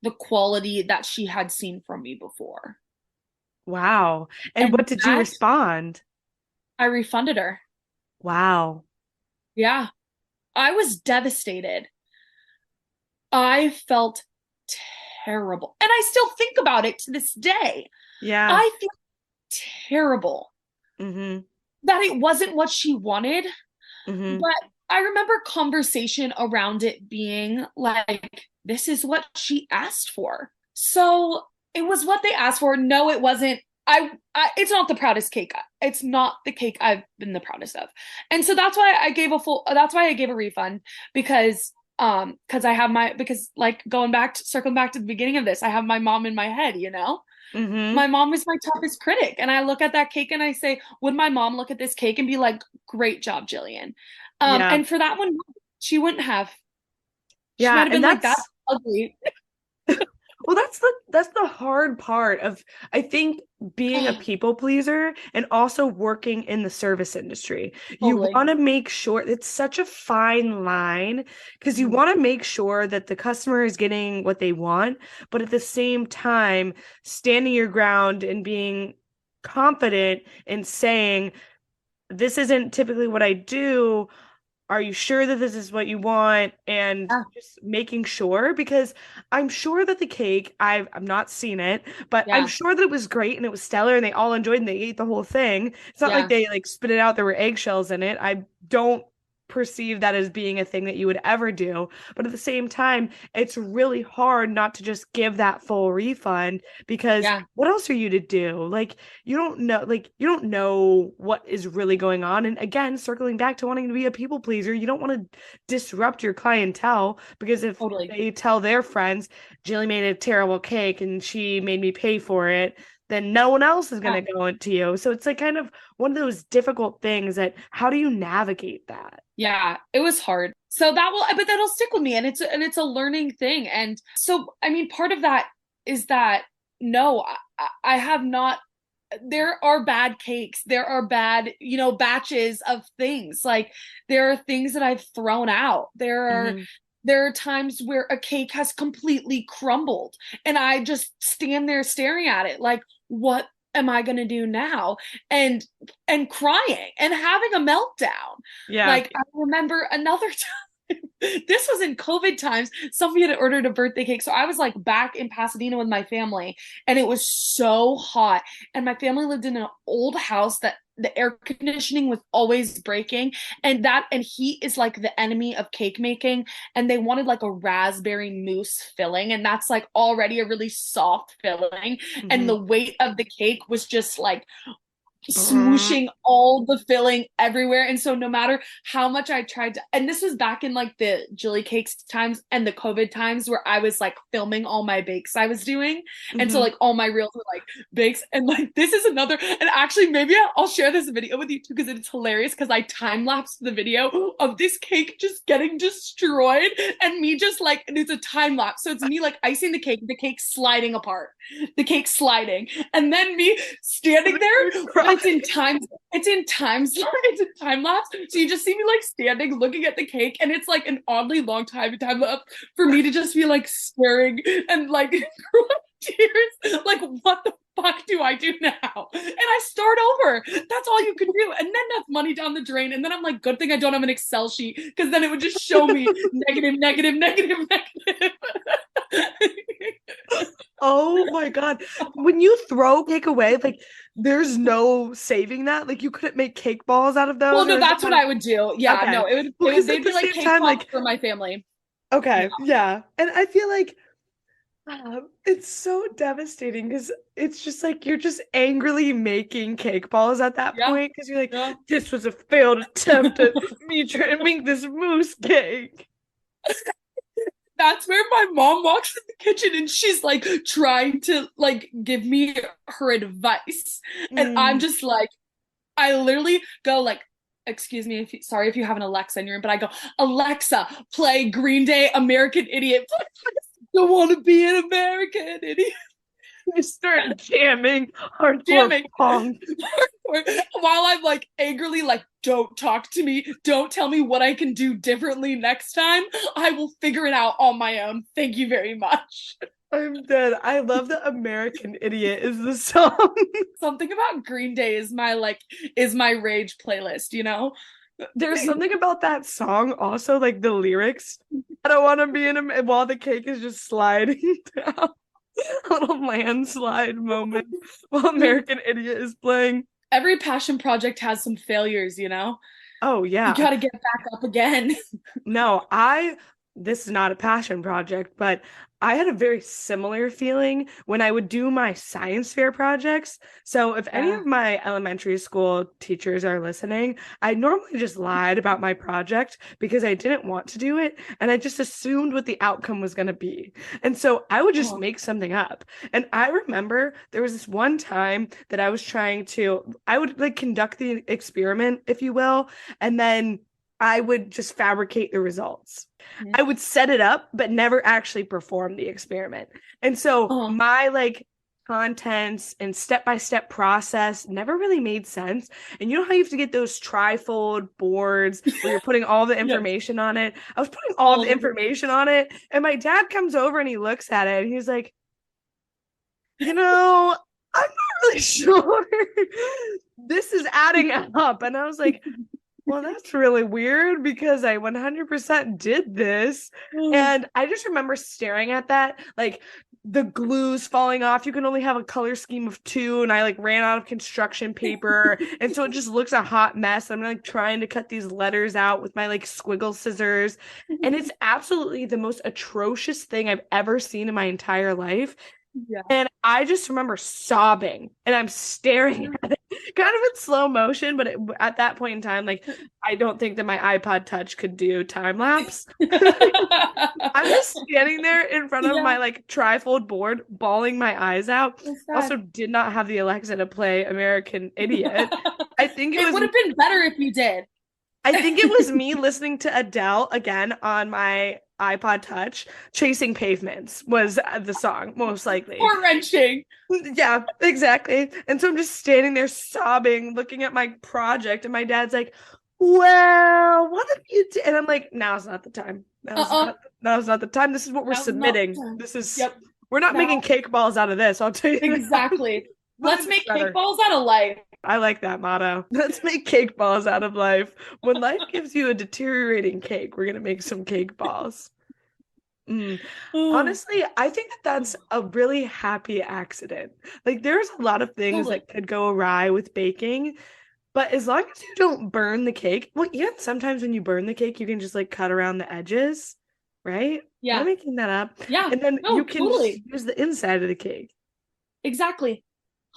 Speaker 2: the quality that she had seen from me before.
Speaker 1: Wow. And what
Speaker 2: And
Speaker 1: did you
Speaker 2: that
Speaker 1: respond?
Speaker 2: I refunded her.
Speaker 1: Wow.
Speaker 2: Yeah, I was devastated. I felt terrible. And I still think about it to this day.
Speaker 1: Yeah.
Speaker 2: I feel terrible
Speaker 1: Mm-hmm.
Speaker 2: that it wasn't what she wanted,
Speaker 1: Mm-hmm.
Speaker 2: but I remember conversation around it being like, this is what she asked for. So it was what they asked for. No, it wasn't. It's not the proudest cake. It's not the cake I've been the proudest of. And so that's why I gave a refund, because I have because like circling back to the beginning of this, I have my mom in my head, you know?
Speaker 1: Mm-hmm.
Speaker 2: My mom is my toughest critic. And I look at that cake and I say, would my mom look at this cake and be like, great job, Jillian?
Speaker 1: Yeah.
Speaker 2: And for that one, she wouldn't have. She might
Speaker 1: Yeah.
Speaker 2: have been
Speaker 1: And
Speaker 2: like, that's
Speaker 1: that's
Speaker 2: ugly.
Speaker 1: well, that's the hard part of, I think, being a people pleaser and also working in the service industry. You
Speaker 2: Totally.
Speaker 1: want to make sure it's such a fine line because you
Speaker 2: Mhm.
Speaker 1: want to make sure that the customer is getting what they want, but at the same time, standing your ground and being confident in saying, this isn't typically what I do. Are you sure that this is what you want? And
Speaker 2: Yeah.
Speaker 1: just making sure, because I'm sure that the cake, I've not seen it, but I'm
Speaker 2: Yeah.
Speaker 1: sure that it was great and it was stellar and they all enjoyed and they ate the whole thing. It's not like
Speaker 2: Yeah.
Speaker 1: they like spit it out, there were eggshells in it. I don't perceive that as being a thing that you would ever do. But at the same time, it's really hard not to just give that full refund because
Speaker 2: Yeah.
Speaker 1: what else are you to do? Like you don't know what is really going on. And again, circling back to wanting to be a people pleaser, you don't want to disrupt your clientele because if
Speaker 2: Totally.
Speaker 1: they tell their friends, Jilly made a terrible cake and she made me pay for it, then no one else is going
Speaker 2: Yeah.
Speaker 1: to go into you. So it's like kind of one of those difficult things that how do you navigate that?
Speaker 2: Yeah, it was hard. So but that'll stick with me, and it's a learning thing. And so, I mean, part of that is that no, I have not. There are bad cakes. There are bad, batches of things. Like there are things that I've thrown out.
Speaker 1: Hmm.
Speaker 2: There are times where a cake has completely crumbled, and I just stand there staring at it, like, what am I gonna do now? And crying and having a meltdown.
Speaker 1: Yeah.
Speaker 2: Like I remember another time, this was in COVID times. Somebody had ordered a birthday cake. So I was like back in Pasadena with my family, and it was so hot. And my family lived in an old house that the air conditioning was always breaking. And heat is like the enemy of cake making. And they wanted like a raspberry mousse filling. And that's like already a really soft filling. And
Speaker 1: Hmm.
Speaker 2: the weight of the cake was just like smooshing all the filling everywhere. And so no matter how much I tried to, and this was back in like the GillyCakes times and the COVID times where I was like filming all my bakes I was doing. And so
Speaker 1: Hmm.
Speaker 2: like all my reels were like bakes. And like this is another, and actually maybe I'll share this video with you too, because it's hilarious because I time lapsed the video of this cake just getting destroyed and me just like, and it's a time lapse. So it's me like icing the cake sliding apart, the cake sliding, and then me standing there, but it's in time lapse. So you just see me like standing looking at the cake, and it's like an oddly long time lapse for me to just be like staring and like tears, like what the fuck do I do now? And I start over. That's all you can do. And then that's money down the drain. And then I'm like, good thing I don't have an Excel sheet, because then it would just show me negative, negative, negative, negative.
Speaker 1: Oh my God. When you throw cake away, like there's no saving that. Like you couldn't make cake balls out of
Speaker 2: Well,
Speaker 1: those, or
Speaker 2: no,
Speaker 1: is it
Speaker 2: that's what
Speaker 1: kind of
Speaker 2: I would do. Yeah,
Speaker 1: okay?
Speaker 2: no,
Speaker 1: Well, because at
Speaker 2: they'd
Speaker 1: the
Speaker 2: be like
Speaker 1: same
Speaker 2: cake
Speaker 1: time,
Speaker 2: pops
Speaker 1: like,
Speaker 2: for my family. Yeah.
Speaker 1: okay, yeah. And I feel like it's so devastating because it's just like you're just angrily making cake balls at that
Speaker 2: Yeah.
Speaker 1: point because you're like,
Speaker 2: Yeah.
Speaker 1: this was a failed attempt at me trying to make this mousse cake.
Speaker 2: That's where my mom walks in the kitchen and she's like trying to like give me her advice. And I'm
Speaker 1: Mm.
Speaker 2: just like, I literally go like, excuse me, sorry if you have an Alexa in your room, but I go, Alexa, play Green Day American Idiot. I don't want to be an American idiot.
Speaker 1: You start jamming hardcore
Speaker 2: jamming
Speaker 1: punk.
Speaker 2: while I'm like angrily like, don't talk to me. Don't tell me what I can do differently next time. I will figure it out on my own. Thank you very much.
Speaker 1: I'm dead. I love that American Idiot is the song.
Speaker 2: Something about Green Day is my rage playlist, you know?
Speaker 1: There's something about that song also, like the lyrics. I don't want to be in a while the cake is just sliding down. A little landslide moment while American Idiot is playing.
Speaker 2: Every passion project has some failures, you know?
Speaker 1: Oh
Speaker 2: You
Speaker 1: yeah.
Speaker 2: gotta get back up again.
Speaker 1: No, this is not a passion project, but I had a very similar feeling when I would do my science fair projects. So if any
Speaker 2: Yeah.
Speaker 1: of my elementary school teachers are listening, I normally just lied about my project because I didn't want to do it and I just assumed what the outcome was going to be. And so I would just
Speaker 2: Oh.
Speaker 1: make something up. And I remember there was this one time that I would like conduct the experiment, if you will, and then I would just fabricate the results.
Speaker 2: Mhm.
Speaker 1: I would set it up, but never actually perform the experiment. And so
Speaker 2: Oh.
Speaker 1: my like contents and step-by-step process never really made sense. And you know how you have to get those trifold boards where you're putting all the
Speaker 2: Yes.
Speaker 1: information on it? I was putting all
Speaker 2: All
Speaker 1: the
Speaker 2: of it.
Speaker 1: information on it, and my dad comes over and he looks at it and he's like, you know, I'm not really sure. This is adding up. And I was like, well, that's really weird because I 100% did this. And I just remember staring at that, like the glue's falling off. You can only have a color scheme of two, and I like ran out of construction paper. And so it just looks a hot mess. I'm like trying to cut these letters out with my like squiggle scissors. And it's absolutely the most atrocious thing I've ever seen in my entire life.
Speaker 2: Yeah.
Speaker 1: And I just remember sobbing and I'm staring at it kind of in slow motion. But at that point in time, like, I don't think that my iPod Touch could do time lapse. I'm just standing there in front of
Speaker 2: Yeah.
Speaker 1: my like trifold board, bawling my eyes out.
Speaker 2: So
Speaker 1: Also,
Speaker 2: sad.
Speaker 1: did not have the Alexa to play American Idiot. I think it
Speaker 2: It
Speaker 1: was
Speaker 2: would have been better if you did.
Speaker 1: I think it was me listening to Adele again on my iPod Touch. Chasing Pavements was the song, most likely.
Speaker 2: Heart wrenching.
Speaker 1: Yeah, exactly. And so I'm just standing there sobbing, looking at my project, and my dad's like, well, what if you did? And I'm like, now's not the time.
Speaker 2: Uh-uh.
Speaker 1: Now's not the time. This is what we're
Speaker 2: That was not
Speaker 1: submitting.
Speaker 2: the time.
Speaker 1: This is
Speaker 2: Yep.
Speaker 1: we're not
Speaker 2: Now
Speaker 1: making cake balls out of this, I'll tell you that.
Speaker 2: exactly.
Speaker 1: Put it
Speaker 2: Let's
Speaker 1: in
Speaker 2: make
Speaker 1: the
Speaker 2: cake
Speaker 1: shredder.
Speaker 2: balls out of life.
Speaker 1: I like that motto. Let's make cake balls out of life. When life gives you a deteriorating cake, we're gonna make some cake balls. Mm.
Speaker 2: Oh,
Speaker 1: Honestly, I think that that's a really happy accident. Like, there's a lot of things
Speaker 2: totally.
Speaker 1: that could go awry with baking, but as long as you don't burn the cake, well, yeah, sometimes when you burn the cake, you can just like cut around the edges, right? Am I
Speaker 2: Yeah.
Speaker 1: making that up?
Speaker 2: Yeah.
Speaker 1: And then
Speaker 2: No,
Speaker 1: you can just
Speaker 2: totally.
Speaker 1: use the inside of the cake.
Speaker 2: Exactly.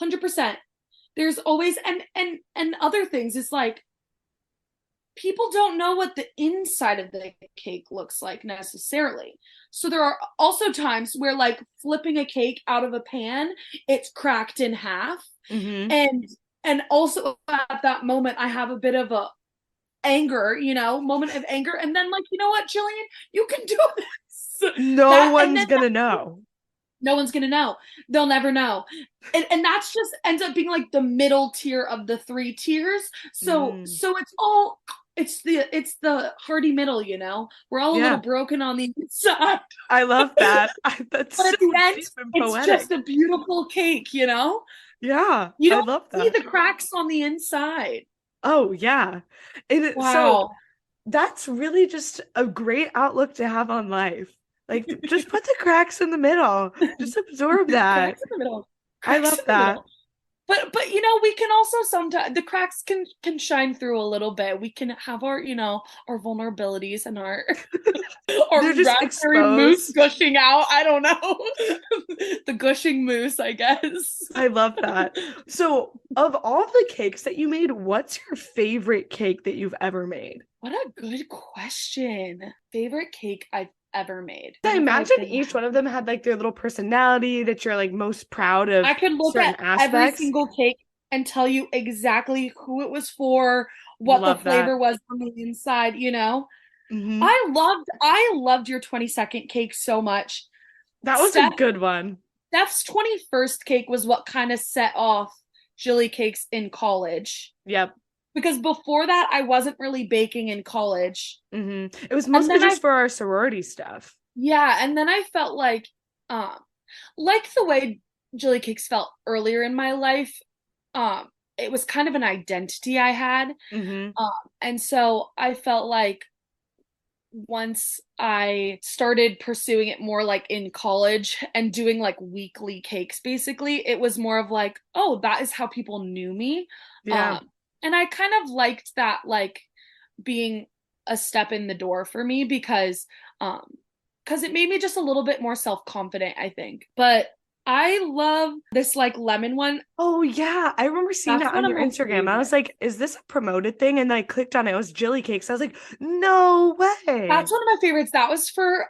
Speaker 2: 100%. There's always and other things. It's like people don't know what the inside of the cake looks like necessarily. So there are also times where like flipping a cake out of a pan, it's cracked in half.
Speaker 1: Mm-hmm.
Speaker 2: And also at that moment I have a bit of a anger, moment of anger. And then like, you know what, Jillian, you can do this.
Speaker 1: No
Speaker 2: That and
Speaker 1: one's
Speaker 2: then
Speaker 1: gonna know.
Speaker 2: no one's gonna know. They'll never know. And that's just ends up being like the middle tier of the three tiers. So
Speaker 1: Mm.
Speaker 2: so it's the hearty middle, you know? We're all a little
Speaker 1: Yeah,
Speaker 2: broken on the inside.
Speaker 1: I love that. That's
Speaker 2: But
Speaker 1: so
Speaker 2: at the end,
Speaker 1: deep and
Speaker 2: it's just
Speaker 1: poetic.
Speaker 2: a beautiful cake, you know?
Speaker 1: Yeah,
Speaker 2: You
Speaker 1: I
Speaker 2: don't
Speaker 1: love
Speaker 2: see
Speaker 1: that.
Speaker 2: the cracks on the inside.
Speaker 1: Oh, yeah. So
Speaker 2: Wow.
Speaker 1: that's really just a great outlook to have on life. Like, just put the cracks in the middle. Just absorb that.
Speaker 2: Cracks in the middle.
Speaker 1: I
Speaker 2: Cracks
Speaker 1: love
Speaker 2: in the
Speaker 1: that.
Speaker 2: middle. But we can also sometimes the cracks can shine through a little bit. We can have our vulnerabilities and our
Speaker 1: They're
Speaker 2: or
Speaker 1: just
Speaker 2: raspberry mousse
Speaker 1: exposed.
Speaker 2: gushing out. I don't know. The gushing mousse, I guess.
Speaker 1: I love that. So, of all the cakes that you made, what's your favorite cake that you've ever made?
Speaker 2: What a good question. Favorite cake I've ever made.
Speaker 1: I
Speaker 2: Let me
Speaker 1: imagine
Speaker 2: think.
Speaker 1: each one of them had like their little personality that you're like most proud of
Speaker 2: I could look
Speaker 1: certain
Speaker 2: at every
Speaker 1: aspects.
Speaker 2: single cake and tell you exactly who it was for, what the
Speaker 1: Love that.
Speaker 2: flavor was on the inside.
Speaker 1: Hmm.
Speaker 2: I loved your 22nd cake so much.
Speaker 1: That was a
Speaker 2: Steph
Speaker 1: good one.
Speaker 2: Steph's 21st cake was what kind of set off GillyCakes in college.
Speaker 1: Yep.
Speaker 2: Because before that, I wasn't really baking in college.
Speaker 1: It was
Speaker 2: And
Speaker 1: mostly
Speaker 2: then
Speaker 1: just for our sorority stuff.
Speaker 2: yeah, and then I felt um, like the way GillyCakes felt earlier in my life, um, it was kind of an identity I had.
Speaker 1: hmm
Speaker 2: Um, and so I felt like once I started pursuing it more like in college and doing like weekly cakes, basically, it was more of like, oh, that is how people knew me.
Speaker 1: Yeah.
Speaker 2: And I kind of liked that, like being a step in the door for me um, because it made me just a little bit more self-confident, I think. But I love this like lemon one.
Speaker 1: Oh yeah, I remember seeing
Speaker 2: That's
Speaker 1: that
Speaker 2: one
Speaker 1: on
Speaker 2: of
Speaker 1: your
Speaker 2: my
Speaker 1: Instagram. I was
Speaker 2: favorites.
Speaker 1: like, is this a promoted thing? And then I clicked on it. It was GillyCakes. I was like, no way.
Speaker 2: That's one of my favorites. That was for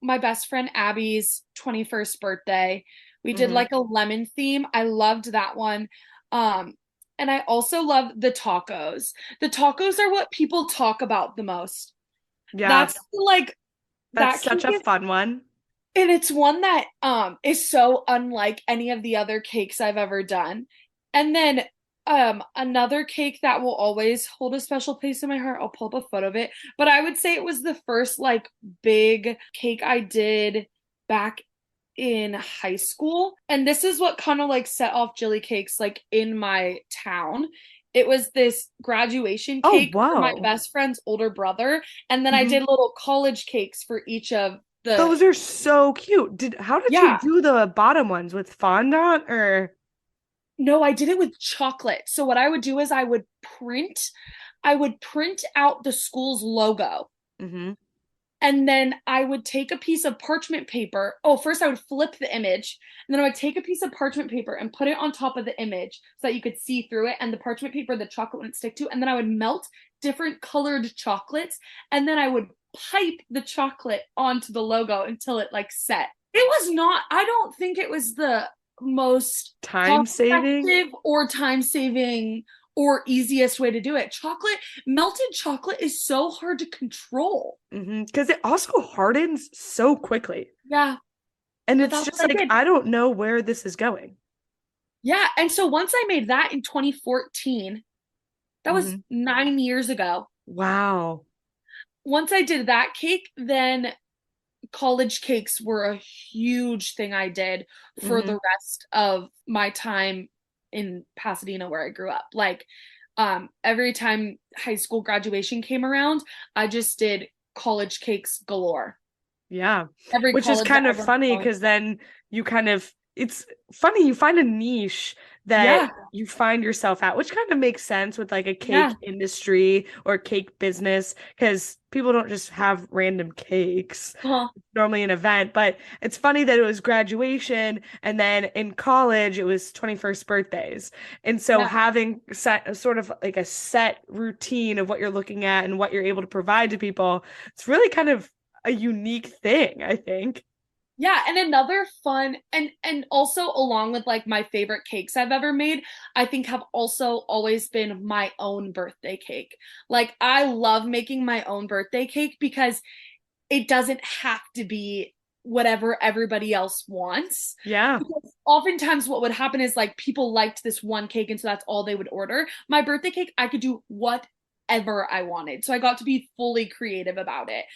Speaker 2: my best friend Abby's 21st birthday. We did
Speaker 1: hmm
Speaker 2: like a lemon theme. I loved that one. Um and I also love the tacos. The tacos are what people talk about the most.
Speaker 1: Yeah,
Speaker 2: That's like
Speaker 1: that's
Speaker 2: that
Speaker 1: such
Speaker 2: cake
Speaker 1: a
Speaker 2: is,
Speaker 1: fun one.
Speaker 2: and it's one that is so unlike any of the other cakes I've ever done. And then another cake that will always hold a special place in my heart. I'll pull up a photo of it, but I would say it was the first like big cake I did back in high school. And this is what kind of like set off GillyCakes like in my town. It was this graduation
Speaker 1: Oh,
Speaker 2: cake for my
Speaker 1: wow.
Speaker 2: best friend's older brother, and then I
Speaker 1: hmm
Speaker 2: did little college cakes for each of the.
Speaker 1: Those are so cute. How did you
Speaker 2: Yeah.
Speaker 1: do the bottom ones with fondant or?
Speaker 2: No, I did it with chocolate. So what I would do is I would print out the school's logo.
Speaker 1: hmm
Speaker 2: And then I would take a piece of parchment paper. Oh, first I would flip the image, and then I would take a piece of parchment paper and put it on top of the image so that you could see through it, and the parchment paper the chocolate wouldn't stick to. And then I would melt different colored chocolates, and then I would pipe the chocolate onto the logo until it like set. It was not, I don't think it was the most
Speaker 1: Time
Speaker 2: cost
Speaker 1: saving?
Speaker 2: effective or time saving or easiest way to do it. Melted chocolate is so hard to control.
Speaker 1: Because it also hardens so quickly.
Speaker 2: Yeah,
Speaker 1: And
Speaker 2: but
Speaker 1: it's
Speaker 2: that's
Speaker 1: just
Speaker 2: what I
Speaker 1: like,
Speaker 2: did.
Speaker 1: I don't know where this is going.
Speaker 2: Yeah, and so once I made that in 2014, that was
Speaker 1: hmm
Speaker 2: 9 years ago.
Speaker 1: Wow.
Speaker 2: Once I did that cake, then college cakes were a huge thing I did for
Speaker 1: hmm
Speaker 2: the rest of my time in Pasadena where I grew up. Like every time high school graduation came around, I just did college cakes galore.
Speaker 1: Yeah.
Speaker 2: Every
Speaker 1: Which is
Speaker 2: college that
Speaker 1: kind
Speaker 2: I
Speaker 1: of
Speaker 2: went
Speaker 1: funny
Speaker 2: to.
Speaker 1: because then it's funny, you find a niche that
Speaker 2: Yeah,
Speaker 1: you find yourself at, which kind of makes sense with like a cake
Speaker 2: yeah.
Speaker 1: industry or cake business because people don't just have random cakes.
Speaker 2: Uh-huh.
Speaker 1: It's normally an event, but it's funny that it was graduation and then in college it was 21st birthdays. And so
Speaker 2: Yeah.
Speaker 1: having set sort of like a set routine of what you're looking at and what you're able to provide to people, it's really kind of a unique thing, I think.
Speaker 2: Yeah, and another fun and also along with like my favorite cakes I've ever made, I think have also always been my own birthday cake. Like I love making my own birthday cake because it doesn't have to be whatever everybody else wants.
Speaker 1: Yeah.
Speaker 2: Because oftentimes what would happen is like people liked this one cake and so that's all they would order. My birthday cake, I could do whatever I wanted. So I got to be fully creative about it.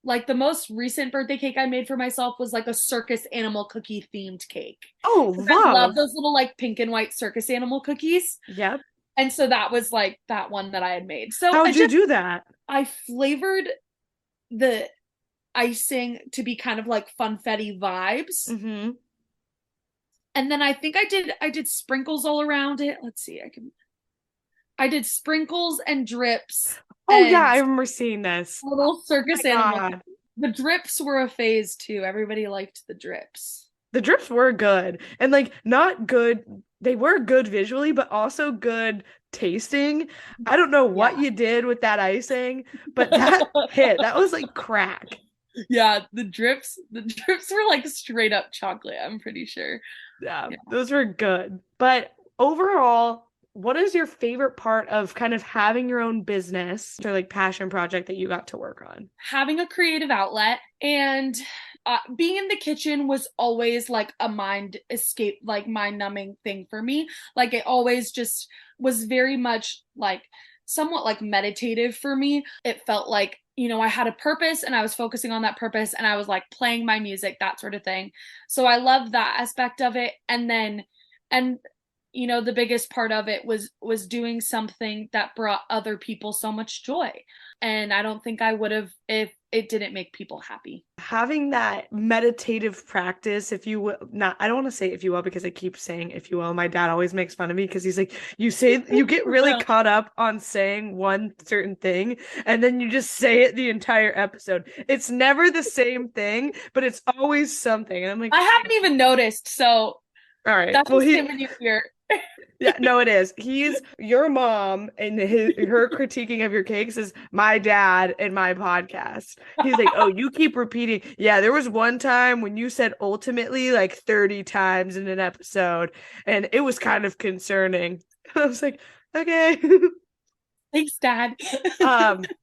Speaker 2: Like the most recent birthday cake I made for myself was like a circus animal cookie themed cake.
Speaker 1: Oh,
Speaker 2: I love
Speaker 1: love.
Speaker 2: those little like pink and white circus animal cookies.
Speaker 1: Yep.
Speaker 2: And so that was like that one that I had made. So
Speaker 1: How'd you do that?
Speaker 2: I flavored the icing to be kind of like funfetti vibes.
Speaker 1: hmm
Speaker 2: And then I think I did sprinkles all around it. Let's see, I did sprinkles and drips
Speaker 1: Oh yeah,
Speaker 2: and
Speaker 1: I remember seeing this.
Speaker 2: little
Speaker 1: My
Speaker 2: circus animal.
Speaker 1: God.
Speaker 2: The drips were a phase too. Everybody liked the drips.
Speaker 1: The drips were good. And like not good, they were good visually, but also good tasting. I don't know
Speaker 2: Yeah.
Speaker 1: what you did with that icing, but that hit. That was like crack.
Speaker 2: Yeah, the drips were like straight up chocolate, I'm pretty sure.
Speaker 1: Yeah,
Speaker 2: Yeah.
Speaker 1: those were good. But overall, what is your favorite part of kind of having your own business or like passion project that you got to work on?
Speaker 2: Having a creative outlet and being in the kitchen was always like a mind escape, like mind numbing thing for me. Like it always just was very much like somewhat like meditative for me. It felt like, I had a purpose and I was focusing on that purpose and I was like playing my music, that sort of thing. So I love that aspect of it. And the biggest part of it was doing something that brought other people so much joy. And I don't think I would have if it didn't make people happy.
Speaker 1: Having that meditative practice, if you will, not, I don't want to say if you will, because I keep saying if you will. My dad always makes fun of me because he's like, you get really caught up on saying one certain thing and then you just say it the entire episode. It's never the same thing, but it's always something. And I'm like,
Speaker 2: I haven't even noticed, so
Speaker 1: all right.
Speaker 2: that's
Speaker 1: Well,
Speaker 2: just giving you your
Speaker 1: yeah, no, it is. He's your mom, and her critiquing of your cakes is my dad in my podcast. He's like, "Oh, you keep repeating." Yeah, there was one time when you said ultimately like 30 times in an episode, and it was kind of concerning. I was like, "Okay."
Speaker 2: Thanks, Dad.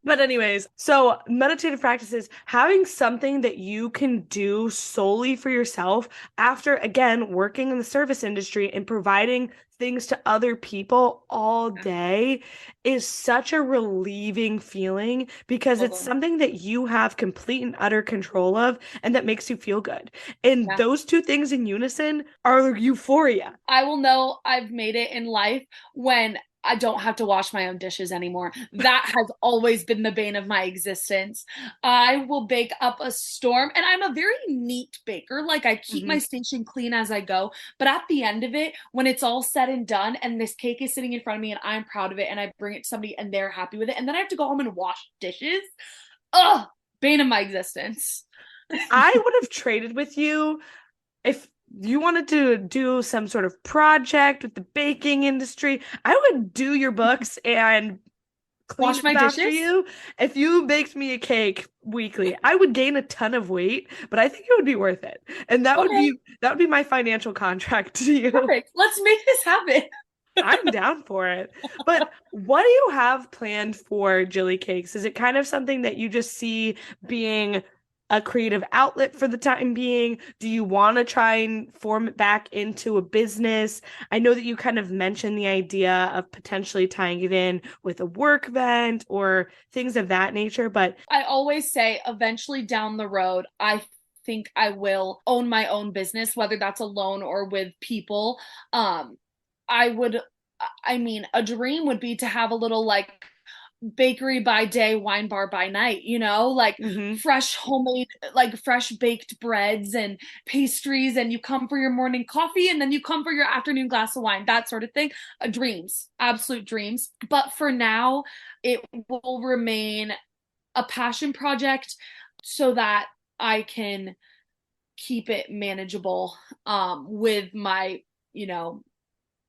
Speaker 1: But anyways, so meditative practices, having something that you can do solely for yourself after again working in the service industry and providing things to other people all day is such a relieving feeling because it's
Speaker 2: Totally.
Speaker 1: something that you have complete and utter control of and that makes you feel good. And
Speaker 2: Yeah.
Speaker 1: those two things in unison are euphoria.
Speaker 2: I will know I've made it in life when I don't have to wash my own dishes anymore. That has always been the bane of my existence. I will bake up a storm, and I'm a very neat baker. Like, I keep my
Speaker 1: Mhm.
Speaker 2: station clean as I go. But at the end of it, when it's all said and done, and this cake is sitting in front of me, and I'm proud of it, and I bring it to somebody, and they're happy with it, and then I have to go home and wash dishes. Ugh, bane of my existence.
Speaker 1: I would have traded with you if you wanted to do some sort of project with the baking industry. I would do your books and clean
Speaker 2: Wash
Speaker 1: up
Speaker 2: my
Speaker 1: after
Speaker 2: dishes?
Speaker 1: you. If you baked me a cake weekly, I would gain a ton of weight, but I think it would be worth it. And
Speaker 2: Okay,
Speaker 1: that would be my financial contract to you.
Speaker 2: perfect. Let's make this happen.
Speaker 1: I'm down for it. But what do you have planned for GillyCakes? Is it kind of something that you just see being a creative outlet for the time being? Do you want to try and form it back into a business? I know that you kind of mentioned the idea of potentially tying it in with a work event or things of that nature, but
Speaker 2: I always say eventually down the road, I think I will own my own business, whether that's alone or with people. Um, I would, I mean, a dream would be to have a little like bakery by day, wine bar by night, like
Speaker 1: mhm.
Speaker 2: fresh homemade, like fresh baked breads and pastries, and you come for your morning coffee and then you come for your afternoon glass of wine, that sort of thing. Dreams, absolute dreams. But for now, it will remain a passion project so that I can keep it manageable with my, you know,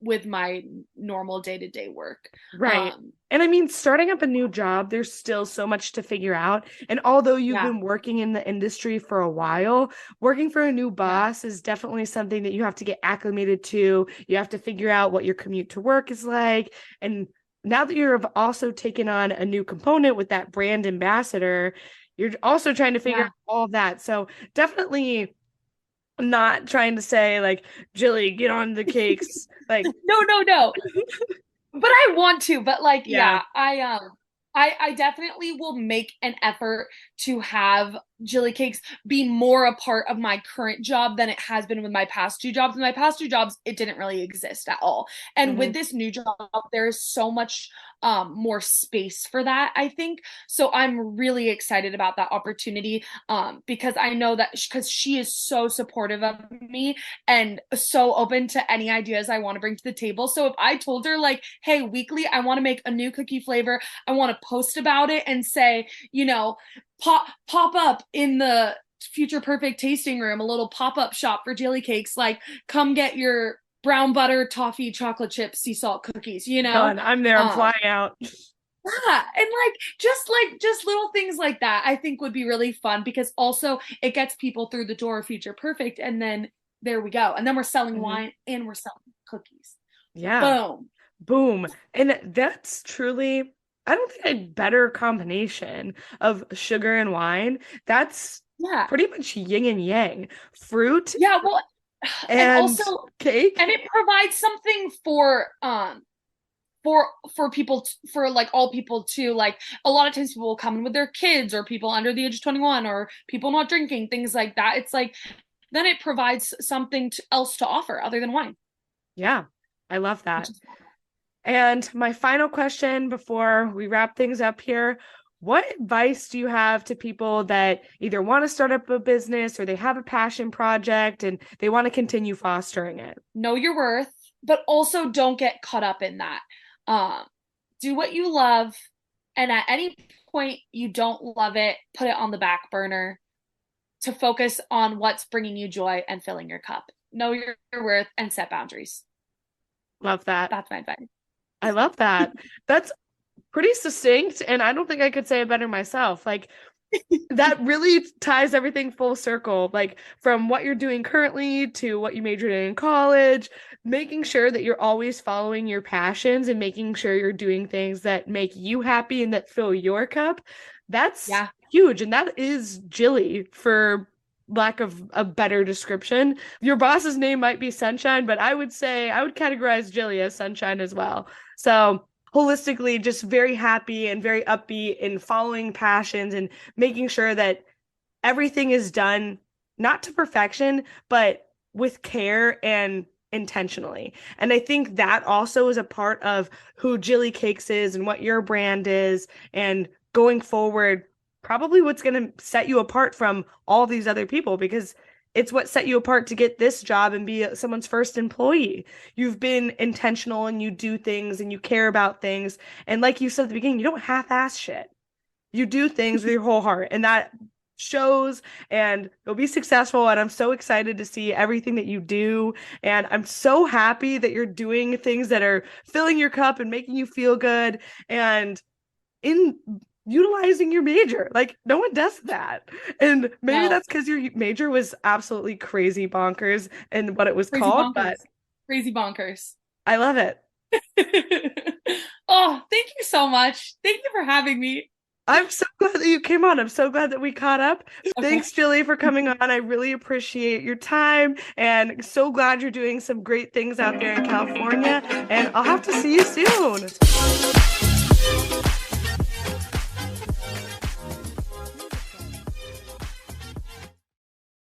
Speaker 2: with my normal day-to-day work.
Speaker 1: Right. And I mean, starting up a new job, there's still so much to figure out. And although you've
Speaker 2: Yeah,
Speaker 1: been working in the industry for a while, working for a new
Speaker 2: yeah,
Speaker 1: boss is definitely something that you have to get acclimated to. You have to figure out what your commute to work is like. And now that you're also taken on a new component with that brand ambassador, you're also trying to figure
Speaker 2: yeah.
Speaker 1: out all of that. So definitely not trying to say like, Jilly, get on the cakes. Like,
Speaker 2: No, no, no. But I want to, but like,
Speaker 1: yeah.
Speaker 2: yeah, I definitely will make an effort to have GillyCakes be more a part of my current job than it has been with my past two jobs. In my past two jobs, it didn't really exist at all. And with
Speaker 1: Mhm.
Speaker 2: this new job, there is so much more space for that, I think. So I'm really excited about that opportunity because I know that because she is so supportive of me and so open to any ideas I want to bring to the table. So if I told her like, hey, weekly, I want to make a new cookie flavor, I want to post about it and say, pop up in the future perfect tasting room, a little pop-up shop for GillyCakes, like come get your brown butter toffee chocolate chip sea salt cookies,
Speaker 1: Done. I'm there. I'm
Speaker 2: um
Speaker 1: flying out.
Speaker 2: yeah, and like just little things like that I think would be really fun because also it gets people through the door of future perfect, and then there we go, and then we're selling
Speaker 1: Mhm.
Speaker 2: wine and we're selling cookies.
Speaker 1: Yeah.
Speaker 2: Boom.
Speaker 1: Boom. And that's truly, I don't think a better combination of sugar and wine. That's
Speaker 2: Yeah.
Speaker 1: pretty much yin and yang, fruit
Speaker 2: Yeah, well, and
Speaker 1: and
Speaker 2: also
Speaker 1: cake.
Speaker 2: and it provides something for people for like all people too. Like a lot of times people will come in with their kids or people under the age of 21 or people not drinking, things like that. It's like then it provides something else to offer other than wine,
Speaker 1: Yeah, I love
Speaker 2: which
Speaker 1: that.
Speaker 2: is
Speaker 1: And my final question before we wrap things up here, what advice do you have to people that either want to start up a business or they have a passion project and they want to continue fostering it?
Speaker 2: know your worth, but also don't get caught up in that. Um, do what you love, and at any point you don't love it, put it on the back burner to focus on what's bringing you joy and filling your cup. Know your worth and set boundaries.
Speaker 1: Love that.
Speaker 2: That's my advice.
Speaker 1: I love that. That's pretty succinct, and I don't think I could say it better myself. Like, that really ties everything full circle, like from what you're doing currently to what you majored in college, making sure that you're always following your passions and making sure you're doing things that make you happy and that fill your cup. That's
Speaker 2: Yeah,
Speaker 1: huge. And that is Jilly, for lack of a better description. Your boss's name might be Sunshine, but I would say I would categorize Jilly as Sunshine as well. So holistically, just very happy and very upbeat in following passions and making sure that everything is done not to perfection, but with care and intentionally. And I think that also is a part of who GillyCakes is and what your brand is. And going forward, probably what's going to set you apart from all these other people, because it's what set you apart to get this job and be someone's first employee. You've been intentional and you do things and you care about things. And like you said at the beginning, you don't half-ass shit. You do things with your whole heart, and that shows, and you'll be successful. And I'm so excited to see everything that you do. And I'm so happy that you're doing things that are filling your cup and making you feel good and in utilizing your major. Like, no one does that. And maybe
Speaker 2: no,
Speaker 1: that's because your major was absolutely crazy bonkers and what it was
Speaker 2: crazy
Speaker 1: called, but
Speaker 2: bonkers, crazy bonkers.
Speaker 1: I love it.
Speaker 2: Oh, thank you so much. Thank you for having me.
Speaker 1: I'm so glad that you came on. I'm so glad that we caught up.
Speaker 2: Okay.
Speaker 1: Thanks, Jilly, for coming on. I really appreciate your time and so glad you're doing some great things out there in California. And I'll have to see you soon.